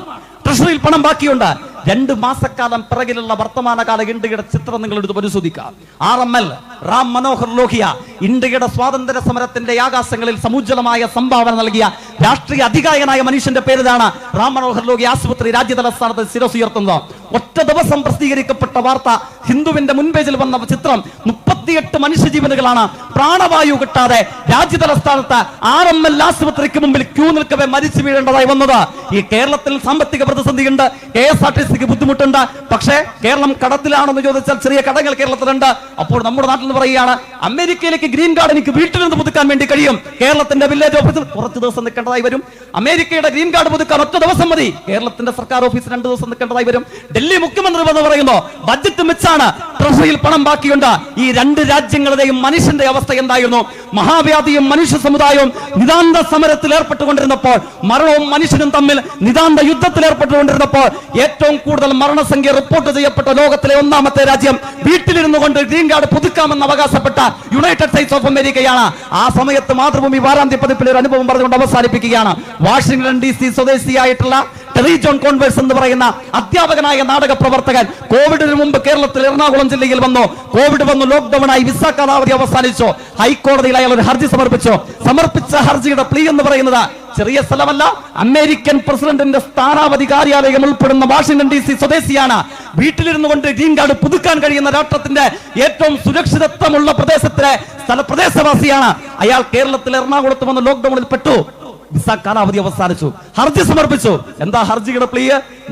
Speaker 1: ട്രഷറിയിൽ പണം ബാക്കിയുണ്ട്. 2 മാസക്കാലം പിറകിലുള്ള വർത്തമാനകാല ഇന്ത്യയുടെ ചിത്രം നിങ്ങൾ എടുത്ത് പരിശോധിക്കുക. RML റാം മനോഹർ ലോഹിയ ഇന്ത്യയുടെ സ്വാതന്ത്ര്യ സമരത്തിന്റെ ആകാശങ്ങളിൽ സമുജ്വലമായ സംഭാവന നൽകിയ രാഷ്ട്രീയ അധികായനായ മനുഷ്യന്റെ പേരിലാണ് റാം മനോഹർ ലോഹിയ ആശുപത്രി രാജ്യതലസ്ഥാനത്ത് ശിരസുയർത്തുന്നത്. ഒറ്റ ദിവസം പ്രസിദ്ധീകരിക്കപ്പെട്ട വാർത്ത, ഹിന്ദുവിന്റെ മുൻപേജിൽ വന്ന ചിത്രം, 38 മനുഷ്യജീവനുകളാണ് പ്രാണവായു കിട്ടാതെ രാജ്യതലസ്ഥാനത്ത് RML ആശുപത്രിക്ക് മുമ്പിൽ ക്യൂ നിൽക്കവേ മരിച്ചു വീഴേണ്ടതായി വന്നത്. ഈ കേരളത്തിൽ സാമ്പത്തിക പ്രതിസന്ധിയുണ്ട്, KSRTCക്ക് ബുദ്ധിമുട്ടുണ്ട്. പക്ഷേ കേരളം കടത്തിലാണെന്ന് ചോദിച്ചാൽ ചെറിയ കടങ്ങൾ കേരളത്തിലുണ്ട്. അപ്പോൾ നമ്മുടെ നാട്ടിൽ നിന്ന് പറയുകയാണ്, അമേരിക്കയിലേക്ക് ഗ്രീൻ കാർഡ് എനിക്ക് വീട്ടിൽ നിന്ന് പുതുക്കാൻ വേണ്ടി കഴിയും, കേരളത്തിന്റെ വില്ലേജ് ഓഫീസിൽ കുറച്ച് ദിവസം നിൽക്കേണ്ടതായി വരും. അമേരിക്കയുടെ ഗ്രീൻ കാർഡ് പുതുക്കാൻ ഒറ്റ ദിവസം മതി, കേരളത്തിന്റെ സർക്കാർ ഓഫീസിൽ 2 ദിവസം നിൽക്കേണ്ടതായി വരും. ഡൽഹി മുഖ്യമന്ത്രി എന്ന് പറയുന്നു, ബഡ്ജറ്റ് മിച്ചാണ്, ട്രഷറിയിൽ പണം ബാക്കിയുണ്ട്. ഈ 2 രാജ്യങ്ങളുടെയും മനുഷ്യന്റെ അവസ്ഥ എന്തായിരുന്നു? മഹാവ്യാധിയും മനുഷ്യ സമുദായവും നിതാന്ത സമരത്തിൽ ഏർപ്പെട്ടുകൊണ്ടിരുന്നപ്പോൾ, മരണവും മനുഷ്യനും തമ്മിൽ നിതാന്ത യുദ്ധത്തിൽ ഏർപ്പെട്ടുകൊണ്ടിരുന്നപ്പോൾ ഏറ്റവും കൂടുതൽ മരണസംഖ്യ റിപ്പോർട്ട് ചെയ്യപ്പെട്ട ലോകത്തിലെ 1ാമത്തെ രാജ്യം വീട്ടിലിരുന്നു കൊണ്ട് ഗ്രീൻ കാർഡ് പുതുക്കാമെന്ന് അവകാശപ്പെട്ട യുണൈറ്റഡ് സ്റ്റേറ്റ്സ് ഓഫ് അമേരിക്കയാണ്. ആ സമയത്ത് മാതൃഭൂമി വാരാന്ത്യ പതിപ്പിൽ ഒരു അനുഭവം പറഞ്ഞുകൊണ്ട് അവസാനിപ്പിക്കുകയാണ്. വാഷിംഗ്ടൺ DC സ്വദേശിയായിട്ടുള്ള ടെറി ജോൺ കോൺവേഴ്സ് എന്ന് പറയുന്ന അധ്യാപകനായ നാടക പ്രവർത്തകൻ കോവിഡിന് മുമ്പ് കേരളത്തിൽ എറണാകുളം ജില്ലയിൽ വന്നു. കോവിഡ് വന്നു, ലോക്ക്ഡൌൺ ആയി, വിസ കാലാവധി അവസാനിച്ചു. ഹൈക്കോടതിയിൽ അയാൾ ഒരു ഹർജി സമർപ്പിച്ചു. സമർപ്പിച്ച ഹർജിയുടെ പ്ലീ എന്ന് പറയുന്നത് ചെറിയ സ്ഥലമല്ല, അമേരിക്കൻ പ്രസിഡന്റിന്റെ സ്ഥാനാപതി കാര്യാലയം ഉൾപ്പെടുന്ന വാഷിംഗ്ടൺ DC സ്വദേശിയാണ്. വീട്ടിലിരുന്നു കൊണ്ട് ഗ്രീൻ കാർഡ് പുതുക്കാൻ കഴിയുന്ന രാഷ്ട്രത്തിന്റെ ഏറ്റവും സുരക്ഷിതത്വമുള്ള പ്രദേശവാസിയാണ് അയാൾ. കേരളത്തിൽ എറണാകുളത്ത് വന്ന് ലോക്ക്ഡൌണിൽ പെട്ടു, വിസ കാലാവധി അവസാനിച്ചു, ഹർജി സമർപ്പിച്ചു. എന്താ ഹർജിയുടെ പ്ലീ?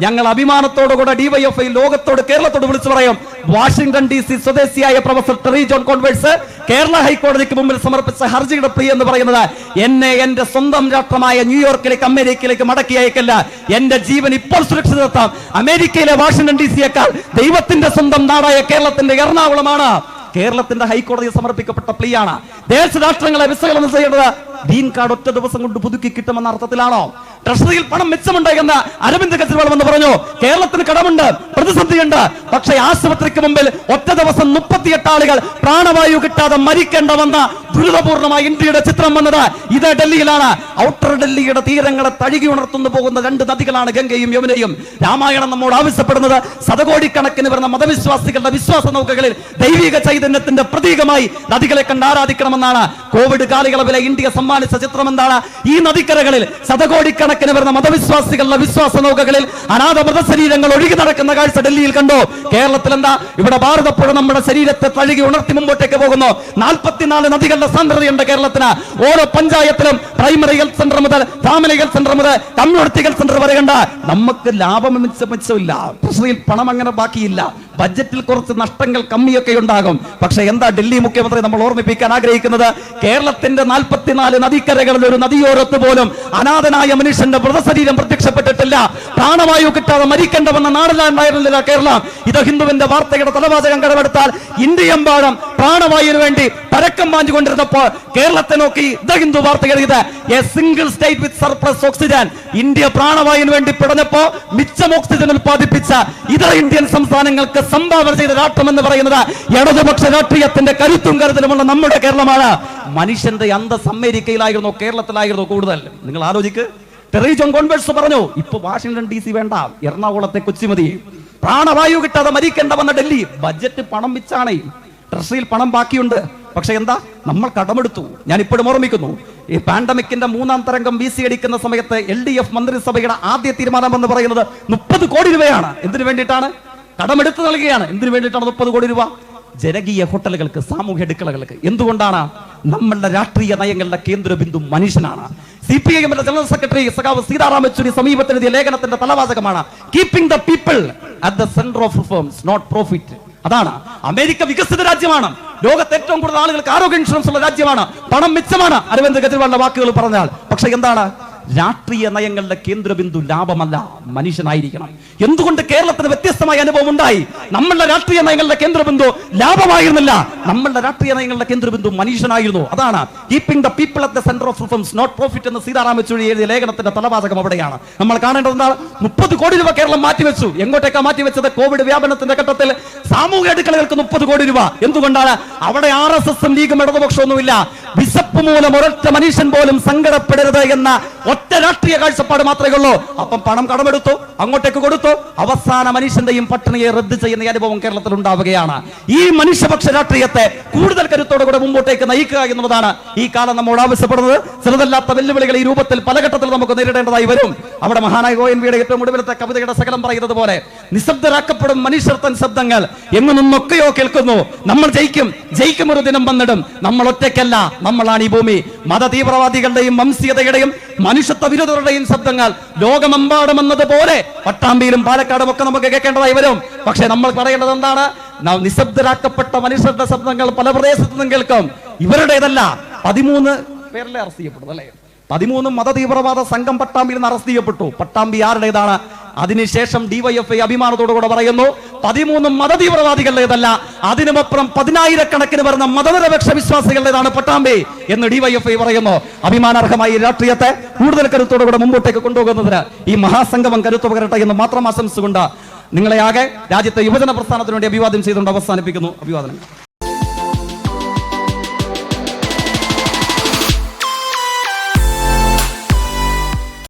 Speaker 1: ഞങ്ങൾ അഭിമാനത്തോടുകൂടെ DYFI ലോകത്തോട്, കേരളത്തോട് വിളിച്ചു പറയും, വാഷിംഗ്ടൺ DC സ്വദേശിയായ professor Terry John Converse Kerala ഹൈക്കോടതിക്ക് മുമ്പിൽ സമർപ്പിച്ച ഹർജിയുടെ പ്ലീ എന്ന് പറയുന്നത്, എന്നെ എന്റെ സ്വന്തം രാഷ്ട്രമായ ന്യൂയോർക്കിലേക്ക്, അമേരിക്കയിലേക്ക് മടക്കി അയക്കല്ല, എന്റെ ജീവൻ ഇപ്പോൾ സുരക്ഷിതത്വം അമേരിക്കയിലെ വാഷിംഗ്ടൺ DC-യേക്കാൾ ദൈവത്തിന്റെ സ്വന്തം നാടായ കേരളത്തിന്റെ എറണാകുളമാണ്. കേരളത്തിന്റെ ഹൈക്കോടതിയിൽ സമർപ്പിക്കപ്പെട്ട പ്ലീയാണ്. ദേശരാഷ്ട്രങ്ങളെ വിശകലനം ചെയ്യേണ്ടത് ഗ്രീൻ കാർഡ് ഒറ്റ ദിവസം കൊണ്ട് പുതുക്കി കിട്ടുമെന്ന അർത്ഥത്തിലാണോ? ട്രഷറിയിൽ പണം മിച്ചമുണ്ട് എന്ന് അരവിന്ദ് കെജ്രിവാൾ എന്ന് പറഞ്ഞു. കേരളത്തിന് കടമുണ്ട്, പ്രതിസന്ധിയുണ്ട്. പക്ഷേ ആശുപത്രിക്ക് മുമ്പിൽ ഒറ്റ ദിവസം 38 ആളുകൾ പ്രാണവായു കിട്ടാതെ മരിക്കേണ്ട വന്ന ദുരിതപൂർണമായ ഇന്ത്യയുടെ ചിത്രം വന്നത് ഇത് ഡൽഹിയിലാണ്. ഔട്ടർ ഡൽഹിയുടെ തീരങ്ങളെ തഴുകി ഉണർത്തുന്നു പോകുന്ന 2 നദികളാണ് ഗംഗയും യമുനയും. രാമായണം നമ്മോട് ആവശ്യപ്പെടുന്നത് ശതകോടിക്കണക്കിന് വരുന്ന മതവിശ്വാസികളുടെ വിശ്വാസ നൗകകളിൽ ദൈവിക ചൈതന്യത്തിന്റെ പ്രതീകമായി നദികളെ കണ്ട് ആരാധിക്കണമെന്നാണ്. കോവിഡ് കാലയളവിലെ ഇന്ത്യ സമ്മാനിച്ച ചിത്രം എന്താണ്? ഈ നദിക്കരകളിൽ ശതകോടിക്കണക്കിന് വരുന്ന മതവിശ്വാസികളുടെ വിശ്വാസ നൗകകളിൽ അനാഥ മൃതശരീരങ്ങൾ ഒഴുകി നടക്കുന്ന കാഴ്ച ഡൽഹിയിൽ കണ്ടു. കേരളത്തിൽ എന്താ? ഇവിടെ ഭാരതപ്പുഴ നമ്മുടെ ശരീരത്തെ തഴുകി ഉണർത്തി മുമ്പോട്ടേക്ക് പോകുന്നു. 44 നദികളുടെ സാന്ദ്രതയുണ്ട് കേരളത്തിന്. ഓരോ പഞ്ചായത്തിലും പ്രൈമറി ഹെൽത്ത് സെന്റർ മുതൽ ഫാമിലി ഹെൽത്ത് സെന്റർ മുതൽ കമ്മ്യൂണിറ്റി ഹെൽത്ത് സെന്റർ വരെ കണ്ട. നമുക്ക് ലാഭം മിച്ചമില്ല, ട്രഷറിയിൽ പണം അങ്ങനെ ബാക്കിയില്ല, ബജറ്റിൽ കുറച്ച് നഷ്ടങ്ങൾ കമ്മിയൊക്കെ ഉണ്ടാകും. പക്ഷെ എന്താ ഡൽഹി മുഖ്യമന്ത്രി നമ്മൾ ഓർമ്മിപ്പിക്കാൻ ആഗ്രഹിക്കുന്നത്? കേരളത്തിന്റെ 44 നദിക്കരകളിൽ ഒരു നദിയോരത്ത് പോലും അനാഥനായ മനുഷ്യന്റെ മൃതശരീരം പ്രത്യക്ഷപ്പെട്ടിട്ടില്ല. പ്രാണവായു കിട്ടാതെ മരിക്കേണ്ടവെന്ന നാടിലാണ്ടായിരുന്നില്ല കേരളം. ഇത് ഹിന്ദുവിന്റെ വാർത്തയുടെ തലവാചകം കടമെടുത്താൽ ഇന്ത്യയെമ്പാടും പ്രാണവായുവിന് വേണ്ടി പരക്കം പാഞ്ഞുകൊണ്ടിരുന്നപ്പോൾ കേരളത്തെ നോക്കി ദ ഹിന്ദു വാർത്ത എഴുതിയത് a single state with surplus oxygen. India പ്രാണവായുവിന് വേണ്ടി പിടഞ്ഞപ്പോ മിച്ചം ഓക്സിജൻ ഉൽപ്പാദിപ്പിച്ച ഇതര ഇന്ത്യൻ സംസ്ഥാനങ്ങൾക്ക് സംഭാവന ചെയ്ത രാഷ്ട്രം എന്ന് പറയുന്നത് ഇടതുപക്ഷ രാഷ്ട്രീയത്തിന്റെ കരുത്തും കരുതലുമുള്ള നമ്മുടെ കേരളമാണ്. മനുഷ്യന്റെ അന്തസ് അമേരിക്കയിലായിരുന്നോ കേരളത്തിലായിരുന്നോ കൂടുതൽ? നിങ്ങൾ ആലോചിക്ക്. ടെറി ജോൺ കോൺവേഴ്സ് പറഞ്ഞു, ഇപ്പൊ വാഷിംഗ്ടൺ DC വേണ്ട, എറണാകുളത്തെ കൊച്ചി മതി. പ്രാണവായു കിട്ടാതെ മരിക്കേണ്ടവന്ന ഡൽഹി. ബജറ്റ് പണം വെച്ചാണ്, ട്രഷറിയിൽ പണം ബാക്കിയുണ്ട്. പക്ഷെ എന്താ? നമ്മൾ കടമെടുത്തു. ഞാൻ ഇപ്പോഴും ഓർമ്മിക്കുന്നു, ഈ പാൻഡമിക്കിന്റെ 3ാം തരംഗം വീശിയടിക്കുന്ന സമയത്ത് LDF മന്ത്രിസഭയുടെ ആദ്യ തീരുമാനം എന്ന് പറയുന്നത് 30 കോടി രൂപയാണ്. എന്തിനു വേണ്ടിയിട്ടാണ്? കടമെടുത്ത് നൽകുകയാണ്. എന്തിനു വേണ്ടിയിട്ടാണ് 30 കോടി രൂപ? ജനകീയ ഹോട്ടലുകൾക്ക്, സാമൂഹ്യ അടുക്കളകൾക്ക്. എന്തുകൊണ്ടാണ്? നമ്മളുടെ രാഷ്ട്രീയ നയങ്ങളുടെ കേന്ദ്ര ബിന്ദു മനുഷ്യനാണ്. CPIM ജനറൽ സെക്രട്ടറി സഖാവ് സീതാറാം യെച്ചൂരി സമീപത്തെഴുതിയ ലേഖനത്തിന്റെ തലവാചകമാണ് keeping the people at the centre of reforms, not profit. അതാണ്. അമേരിക്ക വികസിത രാജ്യമാണ്, ലോകത്ത് ഏറ്റവും കൂടുതൽ ആളുകൾക്ക് ആരോഗ്യ ഇൻഷുറൻസ് ഉള്ള രാജ്യമാണ്, പണം മിച്ചമാണ്, അരവിന്ദ് കെജ്രിവാളിന്റെ വാക്കുകൾ പറഞ്ഞാൽ. പക്ഷെ എന്താണ്? രാഷ്ട്രീയ നയങ്ങളുടെ കേന്ദ്രബിന്ദു ലാഭമല്ല, മനുഷ്യനായിരിക്കണം. എന്തുകൊണ്ട് കേരളത്തിന് വ്യത്യസ്തമായ അനുഭവം ഉണ്ടായി? നമ്മളുടെ രാഷ്ട്രീയ നയങ്ങളുടെ കേന്ദ്രബിന്ദു ലാഭമായിരുന്നില്ല, നമ്മളുടെ രാഷ്ട്രീയ നയങ്ങളുടെ കേന്ദ്രബിന്ദു മനുഷ്യനായിരുന്നു. അതാണ് keeping the people at the centre of reforms, not profit എന്ന് സീതാറാം യെച്ചൂരി എഴുതിയ ലേഖനത്തിന്റെ തലവാചകം അവിടെയാണ്. നമ്മൾ കാണേണ്ടത് എന്താണ്? 30 കോടി രൂപ കേരളം മാറ്റിവെച്ചു. എങ്ങോട്ടേക്കാ മാറ്റിവെച്ചത്? കോവിഡ് വ്യാപനത്തിന്റെ ഘട്ടത്തിൽ സാമൂഹ്യ അടുക്കളകൾക്ക് 30 കോടി രൂപ. എന്തുകൊണ്ടാണ്? അവിടെ RSSും ലീഗും ഇടതുപക്ഷമൊന്നുമില്ല. വിശപ്പ് മൂലം ഒരൊറ്റ മനുഷ്യൻ പോലും സങ്കടപ്പെടരുത് എന്ന ഒറ്റ രാഷ്ട്രീയ കാഴ്ചപ്പാട് മാത്രമേ ഉള്ളൂ. അപ്പം പണം കടമെടുത്തു, അങ്ങോട്ടേക്ക് കൊടുത്തു. അവസാന മനുഷ്യന്റെയും പട്ടിണിയെ റദ്ദ് ചെയ്യുന്ന അനുഭവം കേരളത്തിൽ ഉണ്ടാവുകയാണ്. ഈ മനുഷ്യപക്ഷ രാഷ്ട്രീയത്തെ കൂടുതൽ കരുത്തോടുകൂടെ മുമ്പോട്ടേക്ക് നയിക്കുക എന്നുള്ളതാണ് ഈ കാലം നമ്മോട് ആവശ്യപ്പെടുന്നത്. ചെറുതല്ലാത്ത വെല്ലുവിളികൾ ഈ രൂപത്തിൽ പല ഘട്ടത്തിൽ നമുക്ക് നേരിടേണ്ടതായി വരും. അവിടെ മഹാനായ ONVയുടെ ഏറ്റവും ഒടുവിലത്തെ കവിതയുടെ സകലം പറയുന്നത് പോലെ നിശബ്ദരാക്കപ്പെടും മനുഷ്യർത്തൻ ശബ്ദങ്ങൾ എങ്ങു നിന്നൊക്കെയോ കേൾക്കുന്നു. നമ്മൾ ജയിക്കും, ജയിക്കും ഒരു ദിനം വന്നിടും. നമ്മൾ ഒറ്റയ്ക്കല്ല, നമ്മളാണ് ഈ ഭൂമി. മത തീവ്രവാദികളുടെയും വംശീയതയുടെയും മനുഷ്യത്വ വിരുദ്ധരുടെയും ശബ്ദങ്ങൾ ലോകമെമ്പാടും എന്നതുപോലെ പട്ടാമ്പിയിലും പാലക്കാടും ഒക്കെ നമുക്ക് കേൾക്കേണ്ടതായി വരും. പക്ഷെ നമ്മൾ പറയേണ്ടത് എന്താണ്? നിശബ്ദരാക്കപ്പെട്ട മനുഷ്യരുടെ ശബ്ദങ്ങൾ പല പ്രദേശത്തു നിന്നും കേൾക്കും. ഇവരുടേതല്ല. 13 പേരിലെ അറസ്റ്റ് ചെയ്യപ്പെടും അല്ലേ? 13 മത തീവ്രവാദ സംഘം പട്ടാമ്പിയിൽ നിന്ന് അറസ്റ്റ് ചെയ്യപ്പെട്ടു. പട്ടാമ്പി ആരുടേതാണ്? അതിനുശേഷം DYFI അഭിമാനത്തോടുകൂടെ പറയുന്നു 13 മത തീവ്രവാദികളുടേതല്ല, അതിനുമപ്പുറം 10,000 വരുന്ന മതനിരപേക്ഷ വിശ്വാസികളുടേതാണ് പട്ടാമ്പി എന്ന് DYFI പറയുന്നു. അഭിമാനാർഹമായി രാഷ്ട്രീയത്തെ കൂടുതൽ കരുത്തോടുകൂടെ മുമ്പോട്ടേക്ക് കൊണ്ടുപോകുന്നതിന് ഈ മഹാസംഗമം കരുത്തു പകരട്ടെ എന്ന് മാത്രം ആശംസിച്ചുകൊണ്ട് നിങ്ങളെ ആകെ രാജ്യത്തെ യുവജന പ്രസ്ഥാനത്തിനു വേണ്ടി അഭിവാദ്യം ചെയ്തുകൊണ്ട് അവസാനിപ്പിക്കുന്നു. അഭിവാദനം.